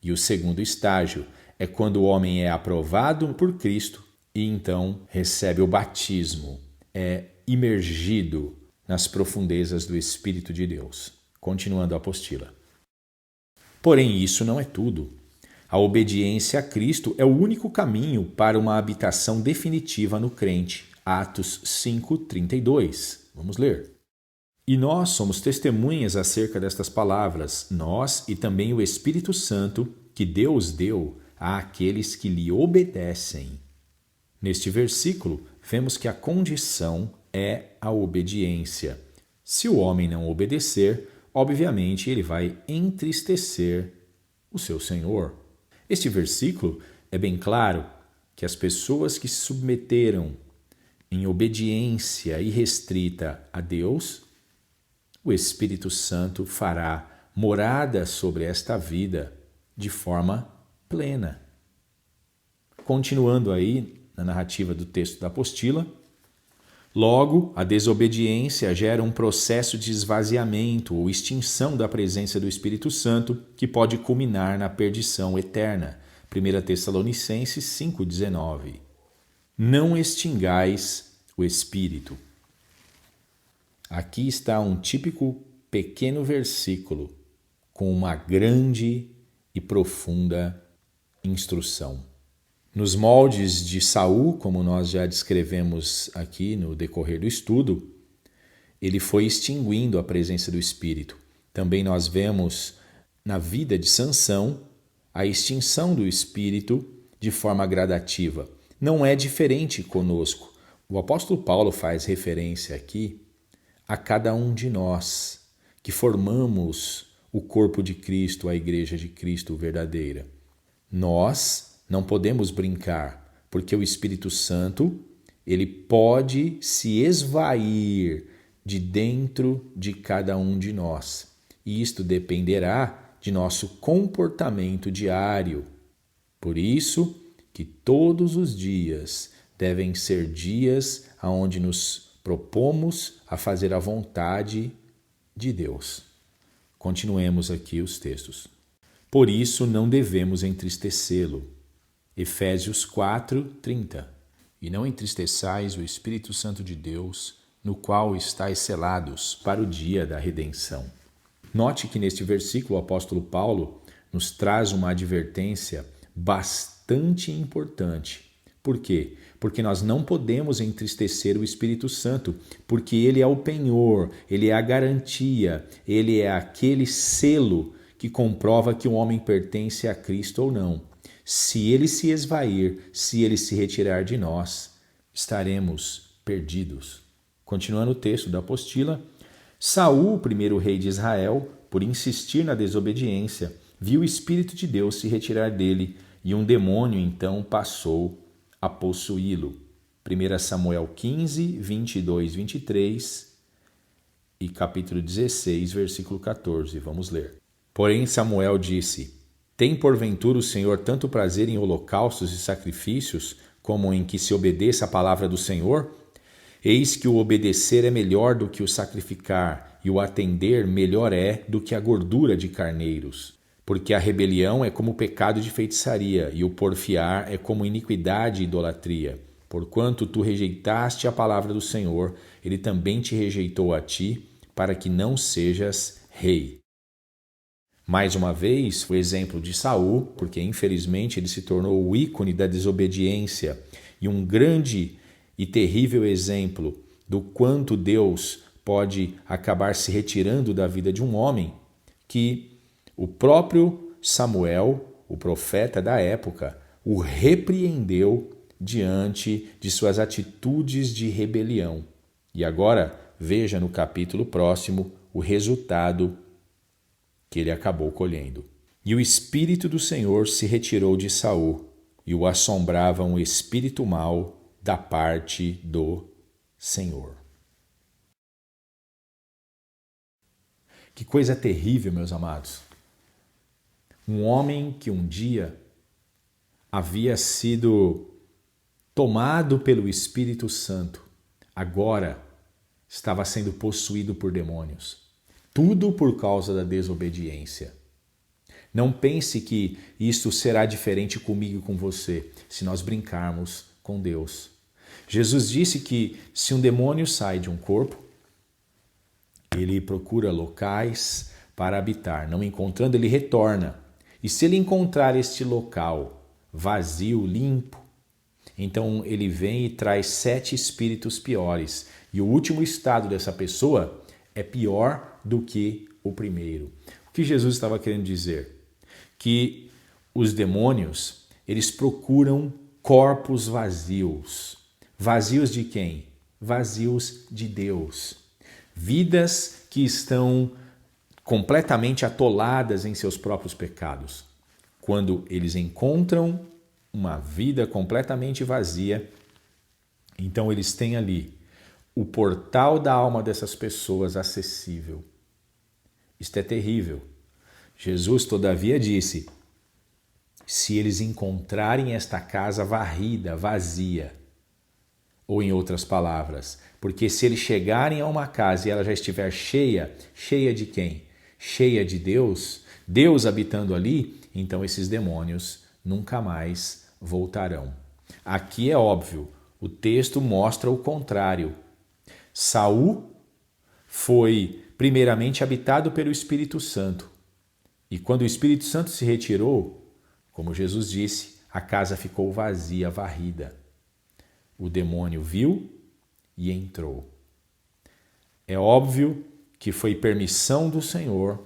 Speaker 1: E o segundo estágio é quando o homem é aprovado por Cristo e então recebe o batismo, é imergido nas profundezas do Espírito de Deus. Continuando a apostila. Porém, isso não é tudo. A obediência a Cristo é o único caminho para uma habitação definitiva no crente. Atos 5:32. Vamos ler. E nós somos testemunhas acerca destas palavras, nós e também o Espírito Santo, que Deus deu àqueles que lhe obedecem. Neste versículo, vemos que a condição é a obediência. Se o homem não obedecer, obviamente ele vai entristecer o seu Senhor. Este versículo é bem claro que as pessoas que se submeteram em obediência irrestrita a Deus, o Espírito Santo fará morada sobre esta vida de forma plena. Continuando aí na narrativa do texto da apostila, logo, a desobediência gera um processo de esvaziamento ou extinção da presença do Espírito Santo que pode culminar na perdição eterna. 1 Tessalonicenses 5,19. Não extingais o Espírito. Aqui está um típico pequeno versículo com uma grande e profunda instrução. Nos moldes de Saul, como nós já descrevemos aqui no decorrer do estudo, ele foi extinguindo a presença do Espírito. Também nós vemos na vida de Sansão a extinção do Espírito de forma gradativa. Não é diferente conosco. O apóstolo Paulo faz referência aqui a cada um de nós que formamos o corpo de Cristo, a igreja de Cristo verdadeira. Nós não podemos brincar, porque o Espírito Santo, ele pode se esvair de dentro de cada um de nós. E isto dependerá de nosso comportamento diário. Por isso que todos os dias devem ser dias onde nos propomos a fazer a vontade de Deus. Continuemos aqui os textos. Por isso não devemos entristecê-lo. Efésios 4:30. E não entristeçais o Espírito Santo de Deus, no qual estáis selados para o dia da redenção. Note que neste versículo o apóstolo Paulo nos traz uma advertência bastante importante. Por quê? Porque nós não podemos entristecer o Espírito Santo, porque ele é o penhor, ele é a garantia, ele é aquele selo que comprova que o homem pertence a Cristo ou não. Se ele se esvair, se ele se retirar de nós, estaremos perdidos. Continuando o texto da apostila, Saul, o primeiro rei de Israel, por insistir na desobediência, viu o Espírito de Deus se retirar dele e um demônio então passou a possuí-lo. 1 Samuel 15, 22, 23 e capítulo 16, versículo 14. Vamos ler. Porém Samuel disse: Tem porventura o Senhor tanto prazer em holocaustos e sacrifícios, como em que se obedeça a palavra do Senhor? Eis que o obedecer é melhor do que o sacrificar, e o atender melhor é do que a gordura de carneiros. Porque a rebelião é como o pecado de feitiçaria, e o porfiar é como iniquidade e idolatria. Porquanto tu rejeitaste a palavra do Senhor, ele também te rejeitou a ti, para que não sejas rei. Mais uma vez, o exemplo de Saul, porque infelizmente ele se tornou o ícone da desobediência e um grande e terrível exemplo do quanto Deus pode acabar se retirando da vida de um homem, que o próprio Samuel, o profeta da época, o repreendeu diante de suas atitudes de rebelião. E agora, veja no capítulo próximo o resultado que ele acabou colhendo. E o Espírito do Senhor se retirou de Saul, e o assombrava um espírito mau da parte do Senhor. Que coisa terrível, meus amados. Um homem que um dia havia sido tomado pelo Espírito Santo, agora estava sendo possuído por demônios. Tudo por causa da desobediência. Não pense que isto será diferente comigo e com você, se nós brincarmos com Deus. Jesus disse que se um demônio sai de um corpo, ele procura locais para habitar. Não encontrando, ele retorna. E se ele encontrar este local vazio, limpo, então ele vem e traz 7 espíritos piores. E o último estado dessa pessoa é pior do que o primeiro. O que Jesus estava querendo dizer? Que os demônios, eles procuram corpos vazios. Vazios de quem? Vazios de Deus. Vidas que estão completamente atoladas em seus próprios pecados. Quando eles encontram uma vida completamente vazia, então eles têm ali o portal da alma dessas pessoas acessível. Isto é terrível. Jesus, todavia, disse: se eles encontrarem esta casa varrida, vazia, ou em outras palavras, porque se eles chegarem a uma casa e ela já estiver cheia, cheia de quem? Cheia de Deus, Deus habitando ali, então esses demônios nunca mais voltarão. Aqui é óbvio, o texto mostra o contrário. Saul foi primeiramente habitado pelo Espírito Santo. E quando o Espírito Santo se retirou, como Jesus disse, a casa ficou vazia, varrida. O demônio viu e entrou. É óbvio que foi permissão do Senhor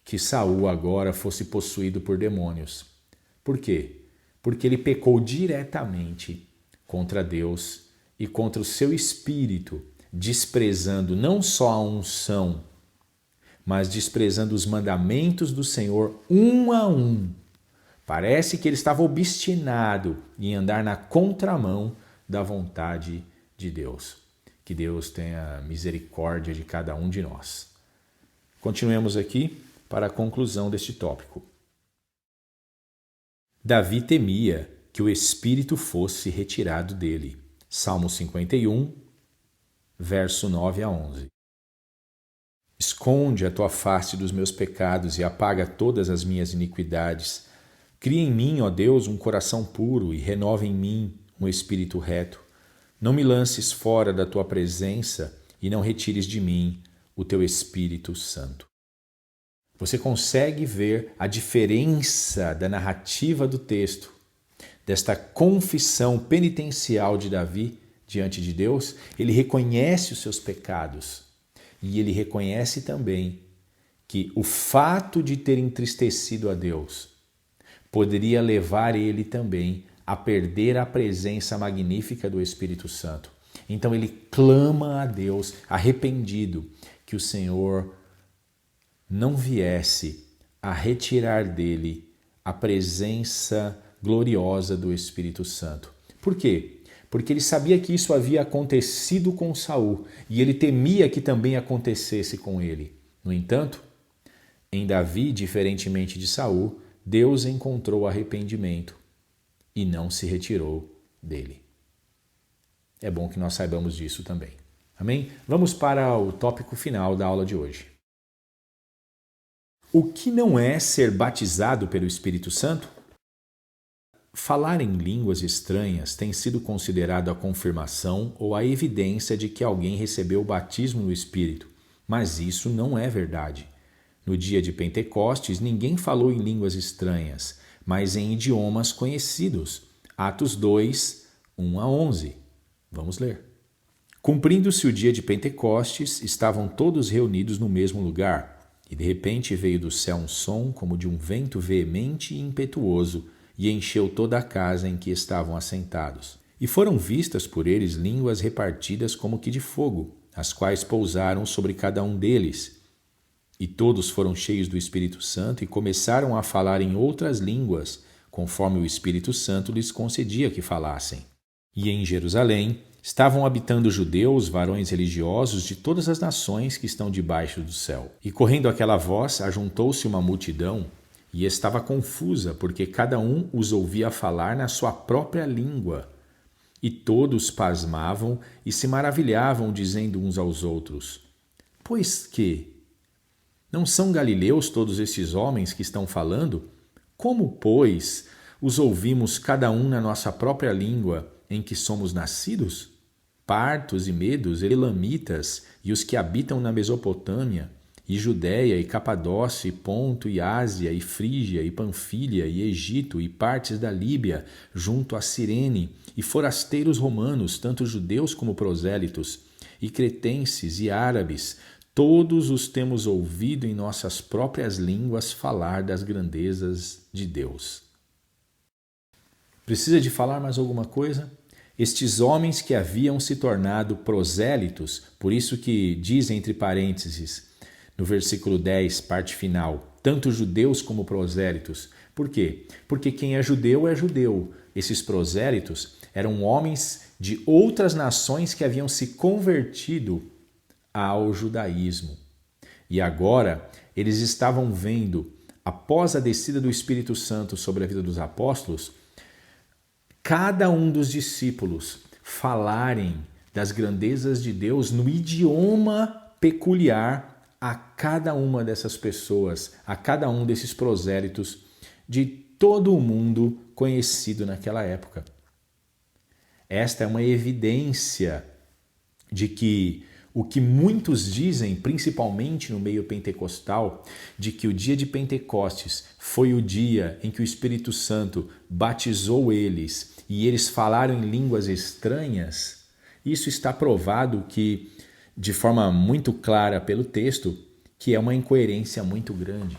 Speaker 1: que Saul agora fosse possuído por demônios. Por quê? Porque ele pecou diretamente contra Deus e contra o seu espírito, desprezando não só a unção, mas desprezando os mandamentos do Senhor um a um. Parece que ele estava obstinado em andar na contramão da vontade de Deus. Que Deus tenha misericórdia de cada um de nós. Continuemos aqui para a conclusão deste tópico. Davi temia que o espírito fosse retirado dele. Salmo 51, verso 9 a 11. Esconde a tua face dos meus pecados e apaga todas as minhas iniquidades. Cria em mim, ó Deus, um coração puro e renova em mim um espírito reto. Não me lances fora da tua presença e não retires de mim o teu Espírito Santo. Você consegue ver a diferença da narrativa do texto, desta confissão penitencial de Davi diante de Deus? Ele reconhece os seus pecados e ele reconhece também que o fato de ter entristecido a Deus poderia levar ele também a perder a presença magnífica do Espírito Santo. Então ele clama a Deus, arrependido, que o Senhor não viesse a retirar dele a presença gloriosa do Espírito Santo. Por quê? Porque ele sabia que isso havia acontecido com Saul e ele temia que também acontecesse com ele. No entanto, em Davi, diferentemente de Saul, Deus encontrou arrependimento e não se retirou dele. É bom que nós saibamos disso também. Amém? Vamos para o tópico final da aula de hoje. O que não é ser batizado pelo Espírito Santo? Falar em línguas estranhas tem sido considerado a confirmação ou a evidência de que alguém recebeu o batismo no Espírito, mas isso não é verdade. No dia de Pentecostes, ninguém falou em línguas estranhas, mas em idiomas conhecidos. Atos 2, 1 a 11. Vamos ler. Cumprindo-se o dia de Pentecostes, estavam todos reunidos no mesmo lugar, e de repente veio do céu um som como de um vento veemente e impetuoso, e encheu toda a casa em que estavam assentados. E foram vistas por eles línguas repartidas como que de fogo, as quais pousaram sobre cada um deles. E todos foram cheios do Espírito Santo e começaram a falar em outras línguas, conforme o Espírito Santo lhes concedia que falassem. E em Jerusalém estavam habitando judeus, varões religiosos de todas as nações que estão debaixo do céu. E correndo aquela voz, ajuntou-se uma multidão, e estava confusa, porque cada um os ouvia falar na sua própria língua. E todos pasmavam e se maravilhavam, dizendo uns aos outros: Pois que? Não são galileus todos esses homens que estão falando? Como, pois, os ouvimos cada um na nossa própria língua em que somos nascidos? Partos e medos, elamitas e os que habitam na Mesopotâmia, e Judéia, e Capadócia, e Ponto, e Ásia, e Frígia, e Panfilha, e Egito, e partes da Líbia, junto a Cirene, e forasteiros romanos, tanto judeus como prosélitos, e cretenses e árabes, todos os temos ouvido em nossas próprias línguas falar das grandezas de Deus. Precisa de falar mais alguma coisa? Estes homens que haviam se tornado prosélitos, por isso que diz entre parênteses, no versículo 10, parte final, tanto judeus como prosélitos. Por quê? Porque quem é judeu. Esses prosélitos eram homens de outras nações que haviam se convertido ao judaísmo. E agora eles estavam vendo, após a descida do Espírito Santo sobre a vida dos apóstolos, cada um dos discípulos falarem das grandezas de Deus no idioma peculiar a cada uma dessas pessoas, a cada um desses prosélitos de todo o mundo conhecido naquela época. Esta é uma evidência de que o que muitos dizem, principalmente no meio pentecostal, de que o dia de Pentecostes foi o dia em que o Espírito Santo batizou eles e eles falaram em línguas estranhas, isso está provado que, de forma muito clara pelo texto, que é uma incoerência muito grande.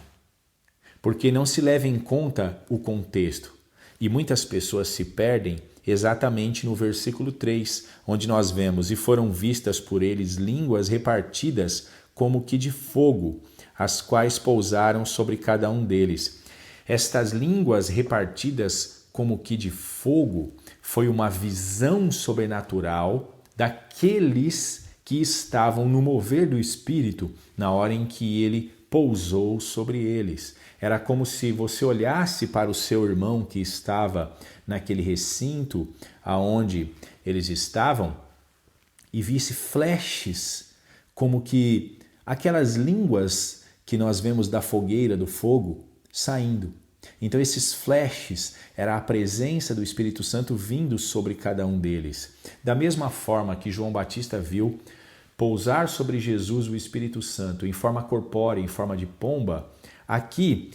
Speaker 1: Porque não se leva em conta o contexto. E muitas pessoas se perdem exatamente no versículo 3, onde nós vemos: e foram vistas por eles línguas repartidas como que de fogo, as quais pousaram sobre cada um deles. Estas línguas repartidas como que de fogo foi uma visão sobrenatural daqueles que estavam no mover do Espírito na hora em que ele pousou sobre eles. Era como se você olhasse para o seu irmão que estava naquele recinto aonde eles estavam e visse flashes, como que aquelas línguas que nós vemos da fogueira, do fogo, saindo. Então esses flashes era a presença do Espírito Santo vindo sobre cada um deles. Da mesma forma que João Batista viu pousar sobre Jesus o Espírito Santo em forma corpórea, em forma de pomba, aqui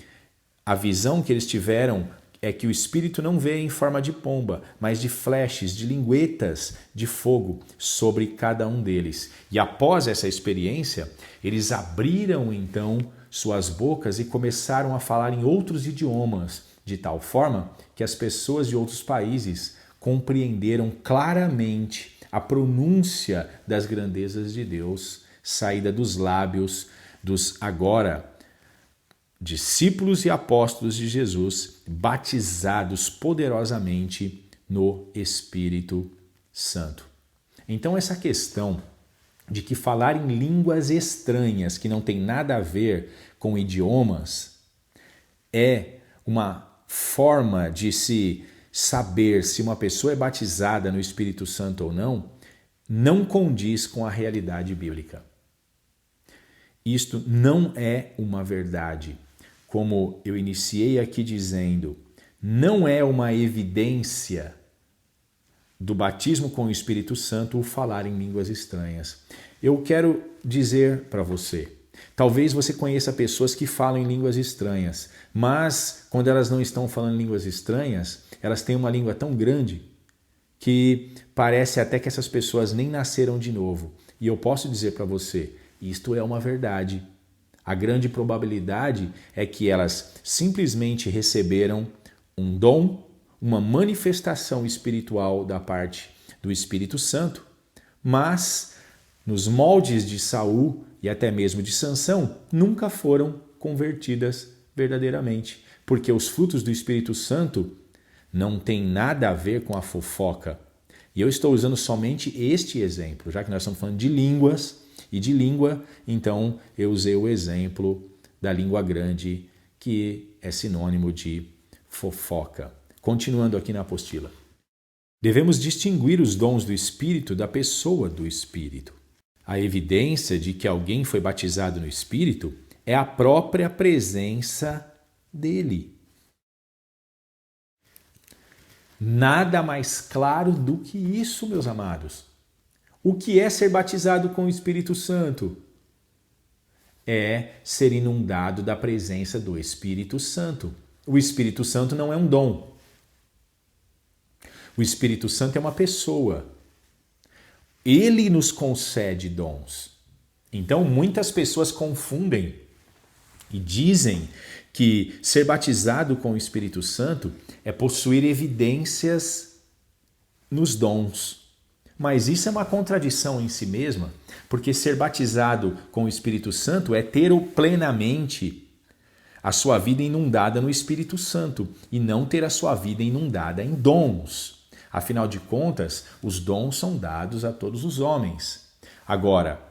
Speaker 1: a visão que eles tiveram é que o Espírito não veio em forma de pomba, mas de flashes, de linguetas de fogo sobre cada um deles. E após essa experiência, eles abriram então suas bocas e começaram a falar em outros idiomas, de tal forma que as pessoas de outros países compreenderam claramente a pronúncia das grandezas de Deus, saída dos lábios dos agora discípulos e apóstolos de Jesus, batizados poderosamente no Espírito Santo. Então essa questão de que falar em línguas estranhas, que não tem nada a ver com idiomas, é uma forma de se saber se uma pessoa é batizada no Espírito Santo ou não, não condiz com a realidade bíblica. Isto não é uma verdade. Como eu iniciei aqui dizendo, não é uma evidência do batismo com o Espírito Santo o falar em línguas estranhas. Eu quero dizer para você, talvez você conheça pessoas que falam em línguas estranhas, mas quando elas não estão falando línguas estranhas, elas têm uma língua tão grande que parece até que essas pessoas nem nasceram de novo. E eu posso dizer para você, isto é uma verdade. A grande probabilidade é que elas simplesmente receberam um dom, uma manifestação espiritual da parte do Espírito Santo, mas nos moldes de Saul e até mesmo de Sansão nunca foram convertidas verdadeiramente, porque os frutos do Espírito Santo não têm nada a ver com a fofoca. E eu estou usando somente este exemplo, já que nós estamos falando de línguas e de língua, então eu usei o exemplo da língua grande, que é sinônimo de fofoca. Continuando aqui na apostila. Devemos distinguir os dons do Espírito da pessoa do Espírito. A evidência de que alguém foi batizado no Espírito é a própria presença dele. Nada mais claro do que isso, meus amados. O que é ser batizado com o Espírito Santo? é ser inundado da presença do Espírito Santo. O Espírito Santo não é um dom. O Espírito Santo é uma pessoa. Ele nos concede dons. Então, muitas pessoas confundem e dizem que ser batizado com o Espírito Santo é possuir evidências nos dons. Mas isso é uma contradição em si mesma, porque ser batizado com o Espírito Santo é ter plenamente a sua vida inundada no Espírito Santo e não ter a sua vida inundada em dons. Afinal de contas, os dons são dados a todos os homens. Agora,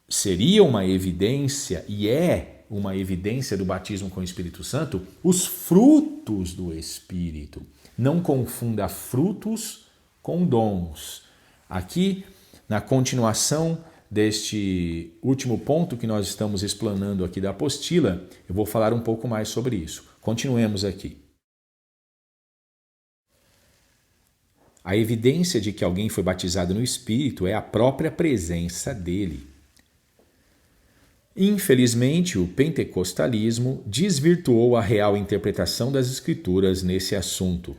Speaker 1: seria uma evidência, e é uma evidência do batismo com o Espírito Santo, os frutos do Espírito. Não confunda frutos com dons. Aqui, na continuação deste último ponto que nós estamos explanando aqui da apostila, eu vou falar um pouco mais sobre isso. Continuemos aqui. A evidência de que alguém foi batizado no Espírito é a própria presença dele. Infelizmente, o pentecostalismo desvirtuou a real interpretação das Escrituras nesse assunto.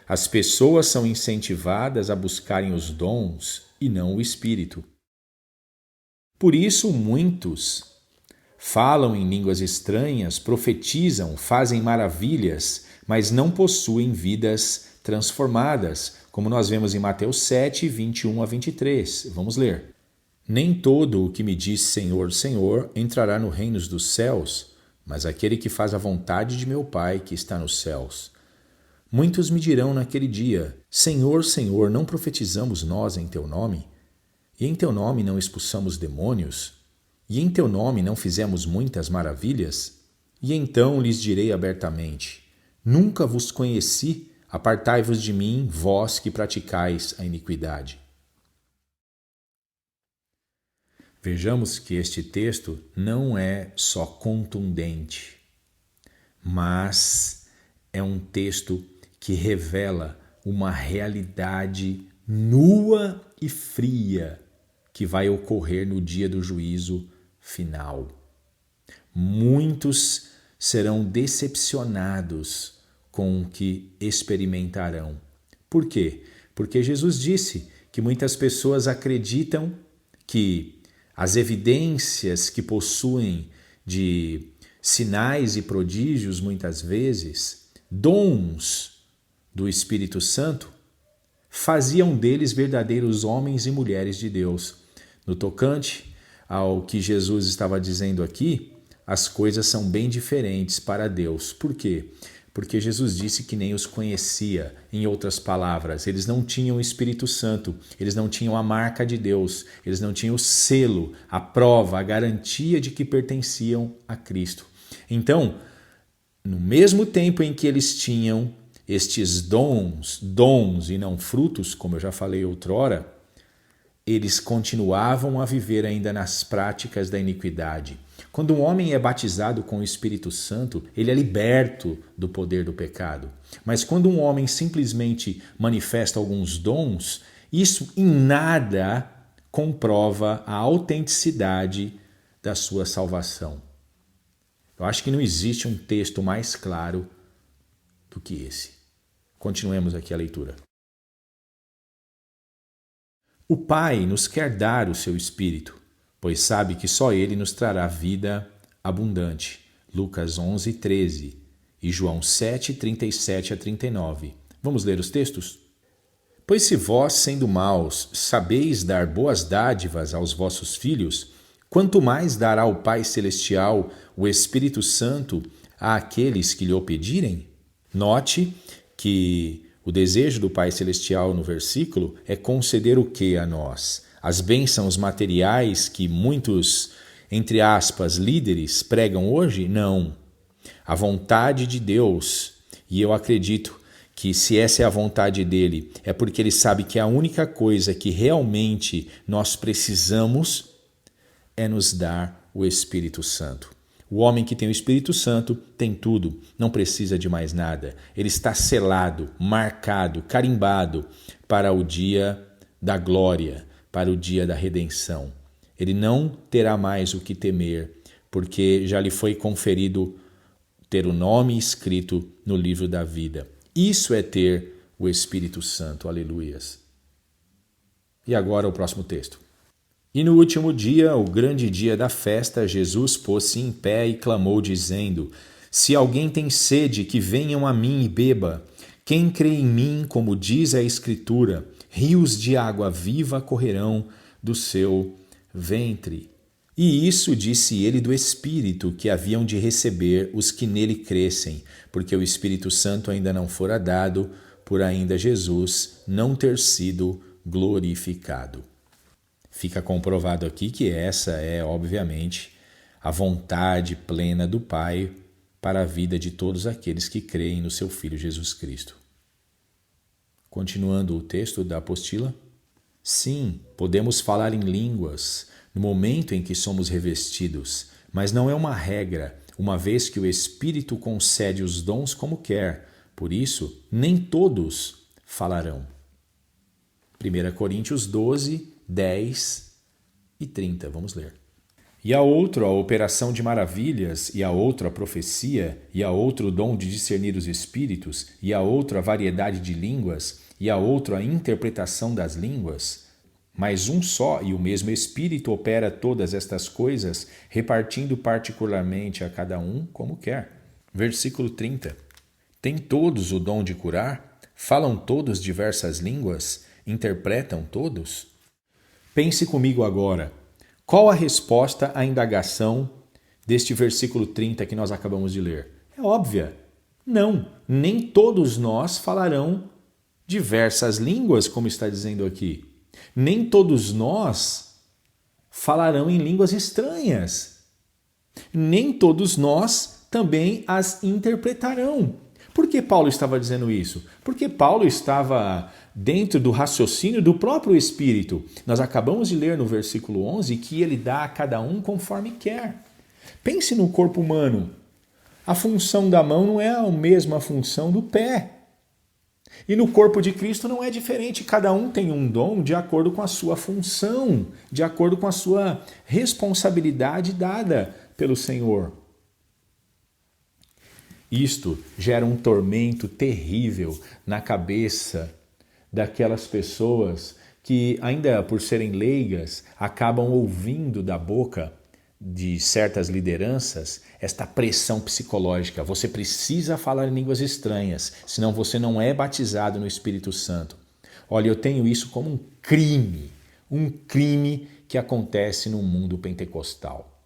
Speaker 1: As pessoas são incentivadas a buscarem os dons e não o Espírito. Por isso, muitos falam em línguas estranhas, profetizam, fazem maravilhas, mas não possuem vidas transformadas, como nós vemos em Mateus 7, 21 a 23. Vamos ler. Nem todo o que me diz Senhor, Senhor entrará no reino dos céus, mas aquele que faz a vontade de meu Pai que está nos céus. Muitos me dirão naquele dia, Senhor, Senhor, não profetizamos nós em teu nome? E em teu nome não expulsamos demônios? E em teu nome não fizemos muitas maravilhas? E então lhes direi abertamente, nunca vos conheci, apartai-vos de mim, vós que praticais a iniquidade. Vejamos que este texto não é só contundente, mas é um texto que revela uma realidade nua e fria que vai ocorrer no dia do juízo final. Muitos serão decepcionados com o que experimentarão. Por quê? Porque Jesus disse que muitas pessoas acreditam que as evidências que possuem de sinais e prodígios, muitas vezes, dons do Espírito Santo, faziam deles verdadeiros homens e mulheres de Deus. No tocante ao que Jesus estava dizendo aqui, as coisas são bem diferentes para Deus. Por quê? Porque Jesus disse que nem os conhecia. Em outras palavras, eles não tinham o Espírito Santo, eles não tinham a marca de Deus, eles não tinham o selo, a prova, a garantia de que pertenciam a Cristo. Então, no mesmo tempo em que eles tinham estes dons e não frutos, como eu já falei outrora, eles continuavam a viver ainda nas práticas da iniquidade. Quando um homem é batizado com o Espírito Santo, ele é liberto do poder do pecado. Mas quando um homem simplesmente manifesta alguns dons, isso em nada comprova a autenticidade da sua salvação. Eu acho que não existe um texto mais claro do que esse. Continuemos aqui a leitura. O Pai nos quer dar o seu Espírito, pois sabe que só Ele nos trará vida abundante. Lucas 11, 13 e João 7, 37 a 39. Vamos ler os textos? Pois se vós, sendo maus, sabeis dar boas dádivas aos vossos filhos, quanto mais dará o Pai Celestial o Espírito Santo àqueles que lhe o pedirem? Note que o desejo do Pai Celestial no versículo é conceder o que a nós? As bênçãos materiais que muitos, entre aspas, líderes pregam hoje? Não. A vontade de Deus, e eu acredito que se essa é a vontade dele, é porque ele sabe que a única coisa que realmente nós precisamos é nos dar o Espírito Santo. O homem que tem o Espírito Santo tem tudo, não precisa de mais nada. Ele está selado, marcado, carimbado para o dia da glória, para o dia da redenção. Ele não terá mais o que temer, porque já lhe foi conferido ter o nome escrito no livro da vida. Isso é ter o Espírito Santo. Aleluias. E agora o próximo texto. E no último dia, o grande dia da festa, Jesus pôs-se em pé e clamou, dizendo: Se alguém tem sede, que venham a mim e beba. Quem crê em mim, como diz a Escritura, rios de água viva correrão do seu ventre. E isso disse ele do Espírito que haviam de receber os que nele crescem, porque o Espírito Santo ainda não fora dado, por ainda Jesus não ter sido glorificado. Fica comprovado aqui que essa é, obviamente, a vontade plena do Pai para a vida de todos aqueles que creem no seu Filho Jesus Cristo. Continuando o texto da apostila. Sim, podemos falar em línguas no momento em que somos revestidos, mas não é uma regra, uma vez que o Espírito concede os dons como quer. Por isso, nem todos falarão. 1 Coríntios 12, 10 e 30. Vamos ler. E a outro a operação de maravilhas, e a outro a profecia, e a outro o dom de discernir os espíritos, e a outro a variedade de línguas, e a outro a interpretação das línguas. Mas um só e o mesmo Espírito opera todas estas coisas, repartindo particularmente a cada um como quer. Versículo 30. Tem todos o dom de curar? Falam todos diversas línguas? Interpretam todos? Pense comigo agora. Qual a resposta à indagação deste versículo 30 que nós acabamos de ler? É óbvia. Não, nem todos nós falarão diversas línguas, como está dizendo aqui. Nem todos nós falarão em línguas estranhas. Nem todos nós também as interpretarão. Por que Paulo estava dizendo isso? Porque Paulo estava dentro do raciocínio do próprio Espírito. Nós acabamos de ler no versículo 11 que ele dá a cada um conforme quer. Pense no corpo humano. A função da mão não é a mesma função do pé. E no corpo de Cristo não é diferente. Cada um tem um dom de acordo com a sua função, de acordo com a sua responsabilidade dada pelo Senhor. Isto gera um tormento terrível na cabeça daquelas pessoas que, ainda por serem leigas, acabam ouvindo da boca de certas lideranças esta pressão psicológica. Você precisa falar em línguas estranhas, senão você não é batizado no Espírito Santo. Olha, eu tenho isso como um crime que acontece no mundo pentecostal.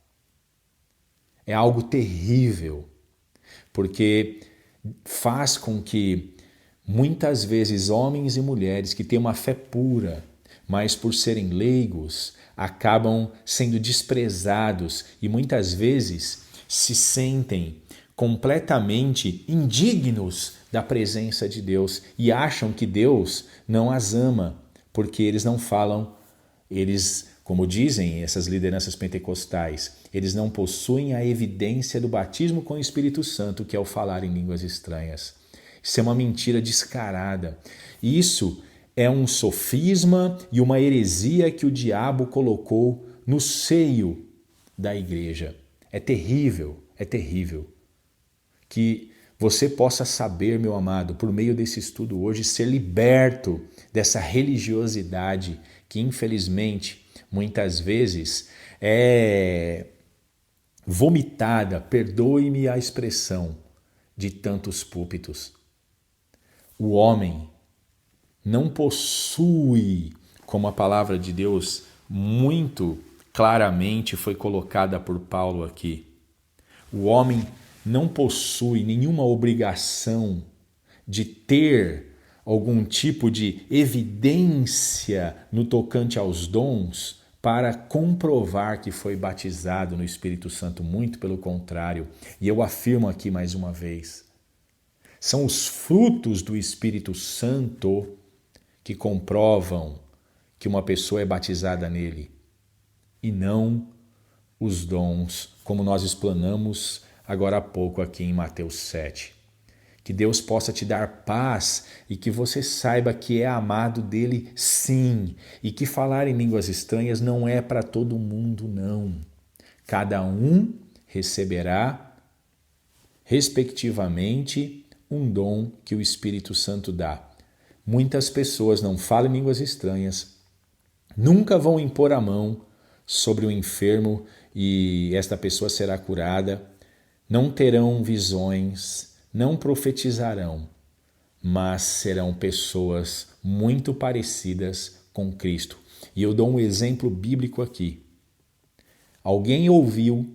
Speaker 1: É algo terrível, porque faz com que muitas vezes homens e mulheres que têm uma fé pura, mas por serem leigos, acabam sendo desprezados e muitas vezes se sentem completamente indignos da presença de Deus e acham que Deus não as ama, porque eles não falam, como dizem essas lideranças pentecostais, eles não possuem a evidência do batismo com o Espírito Santo, que é o falar em línguas estranhas. Isso é uma mentira descarada. Isso é um sofisma e uma heresia que o diabo colocou no seio da igreja. É terrível que você possa saber, meu amado, por meio desse estudo hoje, ser liberto dessa religiosidade que, infelizmente, muitas vezes é vomitada, perdoe-me a expressão, de tantos púlpitos. O homem não possui, como a palavra de Deus muito claramente foi colocada por Paulo aqui, o homem não possui nenhuma obrigação de ter algum tipo de evidência no tocante aos dons para comprovar que foi batizado no Espírito Santo, muito pelo contrário. E eu afirmo aqui mais uma vez, são os frutos do Espírito Santo que comprovam que uma pessoa é batizada nele, e não os dons, como nós explanamos agora há pouco aqui em Mateus 7. Que Deus possa te dar paz e que você saiba que é amado dele, sim, e que falar em línguas estranhas não é para todo mundo, não. Cada um receberá, respectivamente, um dom que o Espírito Santo dá. Muitas pessoas não falam em línguas estranhas, nunca vão impor a mão sobre o enfermo e esta pessoa será curada, não terão visões, não profetizarão, mas serão pessoas muito parecidas com Cristo. E eu dou um exemplo bíblico aqui. Alguém ouviu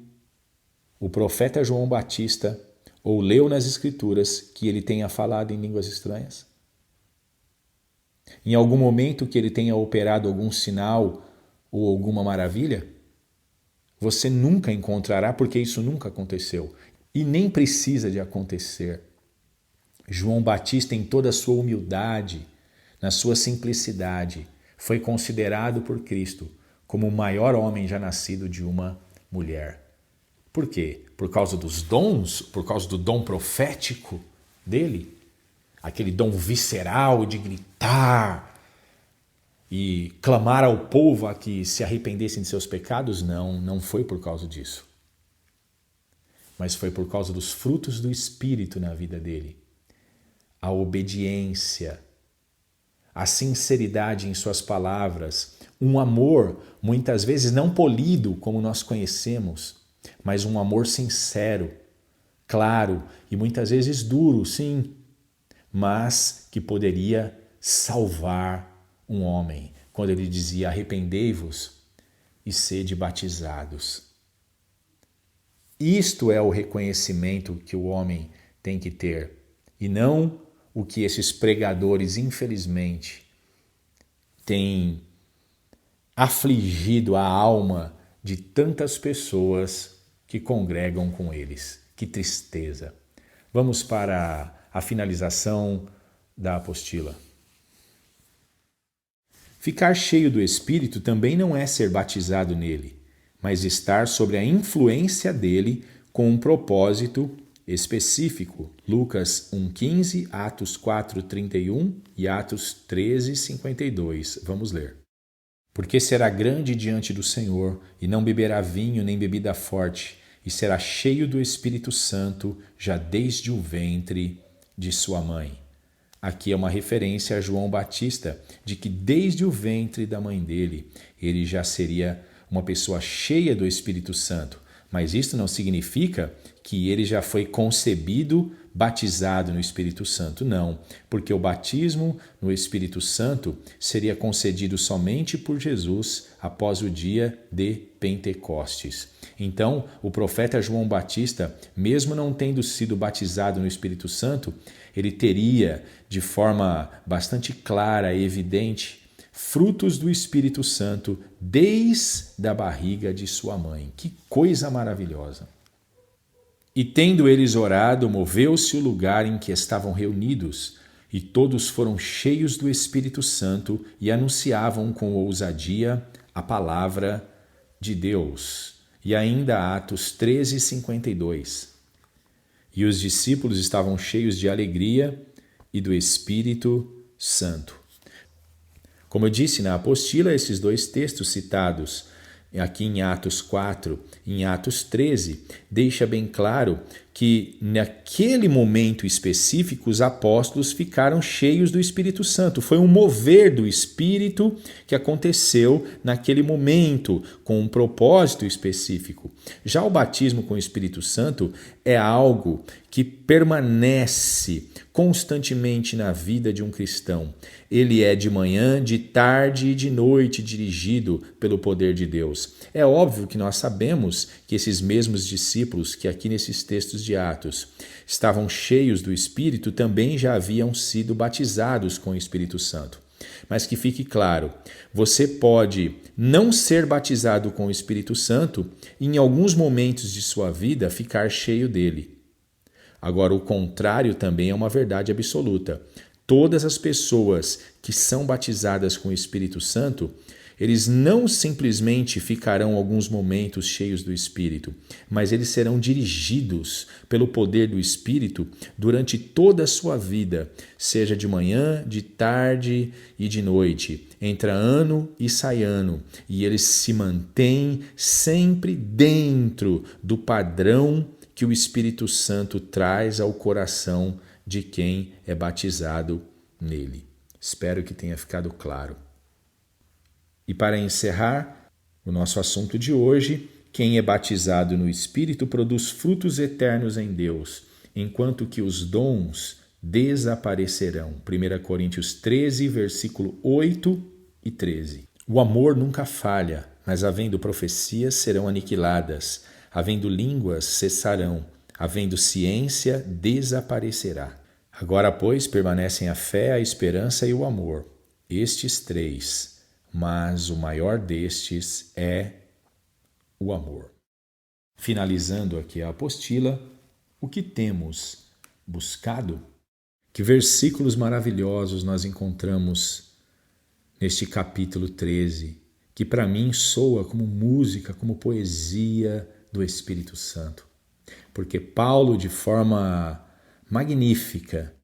Speaker 1: o profeta João Batista ou leu nas Escrituras que ele tenha falado em línguas estranhas? Em algum momento que ele tenha operado algum sinal ou alguma maravilha? Você nunca encontrará, porque isso nunca aconteceu. E nem precisa de acontecer. João Batista, em toda a sua humildade, na sua simplicidade, foi considerado por Cristo como o maior homem já nascido de uma mulher. Por quê? Por causa dos dons? Por causa do dom profético dele? Aquele dom visceral de gritar e clamar ao povo a que se arrependessem de seus pecados? Não, não foi por causa disso. Mas foi por causa dos frutos do Espírito na vida dele. A obediência, a sinceridade em suas palavras, um amor muitas vezes não polido como nós conhecemos, mas um amor sincero, claro e muitas vezes duro, sim, mas que poderia salvar um homem, quando ele dizia: arrependei-vos e sede batizados. Isto é o reconhecimento que o homem tem que ter, e não o que esses pregadores, infelizmente, têm afligido a alma de tantas pessoas que congregam com eles. Que tristeza! Vamos para a finalização da apostila. Ficar cheio do Espírito também não é ser batizado nele, mas estar sobre a influência dele com um propósito específico. Lucas 1,15, Atos 4,31 e Atos 13,52. Vamos ler. Porque será grande diante do Senhor, e não beberá vinho nem bebida forte, e será cheio do Espírito Santo já desde o ventre de sua mãe. Aqui é uma referência a João Batista, de que desde o ventre da mãe dele, ele já seria uma pessoa cheia do Espírito Santo. Mas isto não significa que ele já foi concebido, batizado no Espírito Santo. Não, porque o batismo no Espírito Santo seria concedido somente por Jesus após o dia de Pentecostes. Então, o profeta João Batista, mesmo não tendo sido batizado no Espírito Santo, ele teria, de forma bastante clara e evidente, frutos do Espírito Santo desde a barriga de sua mãe. Que coisa maravilhosa! E tendo eles orado, moveu-se o lugar em que estavam reunidos, e todos foram cheios do Espírito Santo e anunciavam com ousadia a palavra de Deus. E ainda Atos 13:52. E os discípulos estavam cheios de alegria e do Espírito Santo. Como eu disse na apostila, esses dois textos citados aqui em Atos 4 e em Atos 13, deixa bem claro que naquele momento específico os apóstolos ficaram cheios do Espírito Santo. Foi um mover do Espírito que aconteceu naquele momento, com um propósito específico. Já o batismo com o Espírito Santo é algo que permanece constantemente na vida de um cristão. Ele é de manhã, de tarde e de noite dirigido pelo poder de Deus. É óbvio que nós sabemos que esses mesmos discípulos que aqui nesses textos de Atos estavam cheios do Espírito também já haviam sido batizados com o Espírito Santo. Mas que fique claro, você pode não ser batizado com o Espírito Santo e em alguns momentos de sua vida ficar cheio dele. Agora, o contrário também é uma verdade absoluta. Todas as pessoas que são batizadas com o Espírito Santo Eles não simplesmente ficarão alguns momentos cheios do Espírito, mas eles serão dirigidos pelo poder do Espírito durante toda a sua vida, seja de manhã, de tarde e de noite, entra ano e sai ano, e eles se mantêm sempre dentro do padrão que o Espírito Santo traz ao coração de quem é batizado nele. Espero que tenha ficado claro. E para encerrar o nosso assunto de hoje, quem é batizado no Espírito produz frutos eternos em Deus, enquanto que os dons desaparecerão. 1 Coríntios 13, versículo 8 e 13. O amor nunca falha, mas havendo profecias serão aniquiladas, havendo línguas cessarão, havendo ciência desaparecerá. Agora, pois, permanecem a fé, a esperança e o amor, estes três, mas o maior destes é o amor. Finalizando aqui a apostila, o que temos buscado? Que versículos maravilhosos nós encontramos neste capítulo 13, que para mim soa como música, como poesia do Espírito Santo. Porque Paulo, de forma magnífica,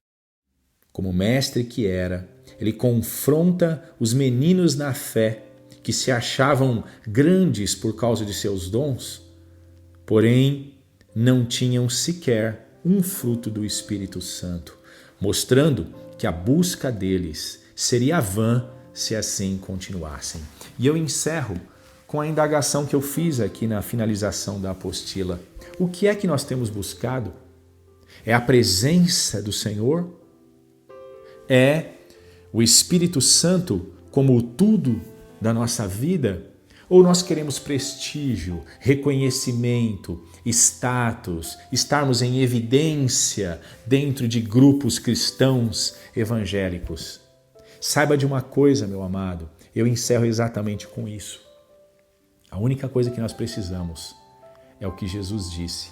Speaker 1: como mestre que era, ele confronta os meninos na fé que se achavam grandes por causa de seus dons, porém não tinham sequer um fruto do Espírito Santo, mostrando que a busca deles seria vã se assim continuassem. E eu encerro com a indagação que eu fiz aqui na finalização da apostila. O que é que nós temos buscado? É a presença do Senhor? É o Espírito Santo como o tudo da nossa vida? Ou nós queremos prestígio, reconhecimento, status, estarmos em evidência dentro de grupos cristãos evangélicos? Saiba de uma coisa, meu amado, eu encerro exatamente com isso. A única coisa que nós precisamos é o que Jesus disse,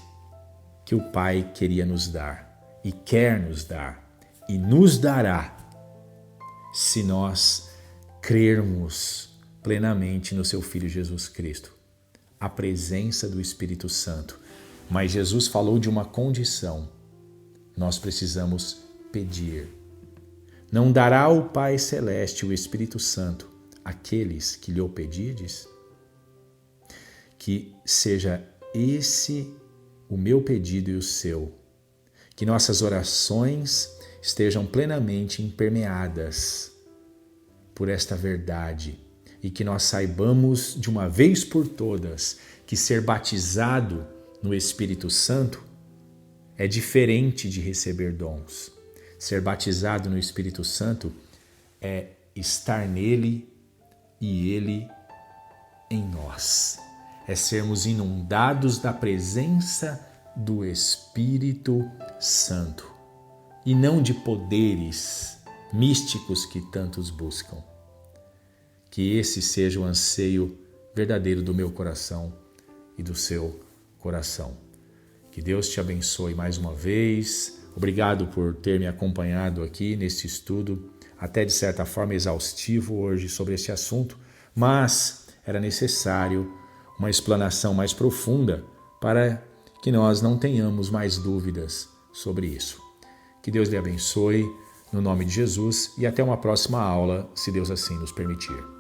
Speaker 1: que o Pai queria nos dar e quer nos dar e nos dará se nós crermos plenamente no seu Filho Jesus Cristo, a presença do Espírito Santo. Mas Jesus falou de uma condição, nós precisamos pedir. Não dará o Pai Celeste o Espírito Santo àqueles que lhe o pedirdes? Que seja esse o meu pedido e o seu, que nossas orações estejam plenamente impermeadas por esta verdade e que nós saibamos de uma vez por todas que ser batizado no Espírito Santo é diferente de receber dons. Ser batizado no Espírito Santo é estar nele e ele em nós. É sermos inundados da presença do Espírito Santo e não de poderes místicos que tantos buscam. Que esse seja o anseio verdadeiro do meu coração e do seu coração. Que Deus te abençoe mais uma vez. Obrigado por ter me acompanhado aqui nesse estudo, até de certa forma exaustivo hoje sobre esse assunto, mas era necessário uma explanação mais profunda para que nós não tenhamos mais dúvidas sobre isso. Que Deus lhe abençoe, no nome de Jesus, e até uma próxima aula, se Deus assim nos permitir.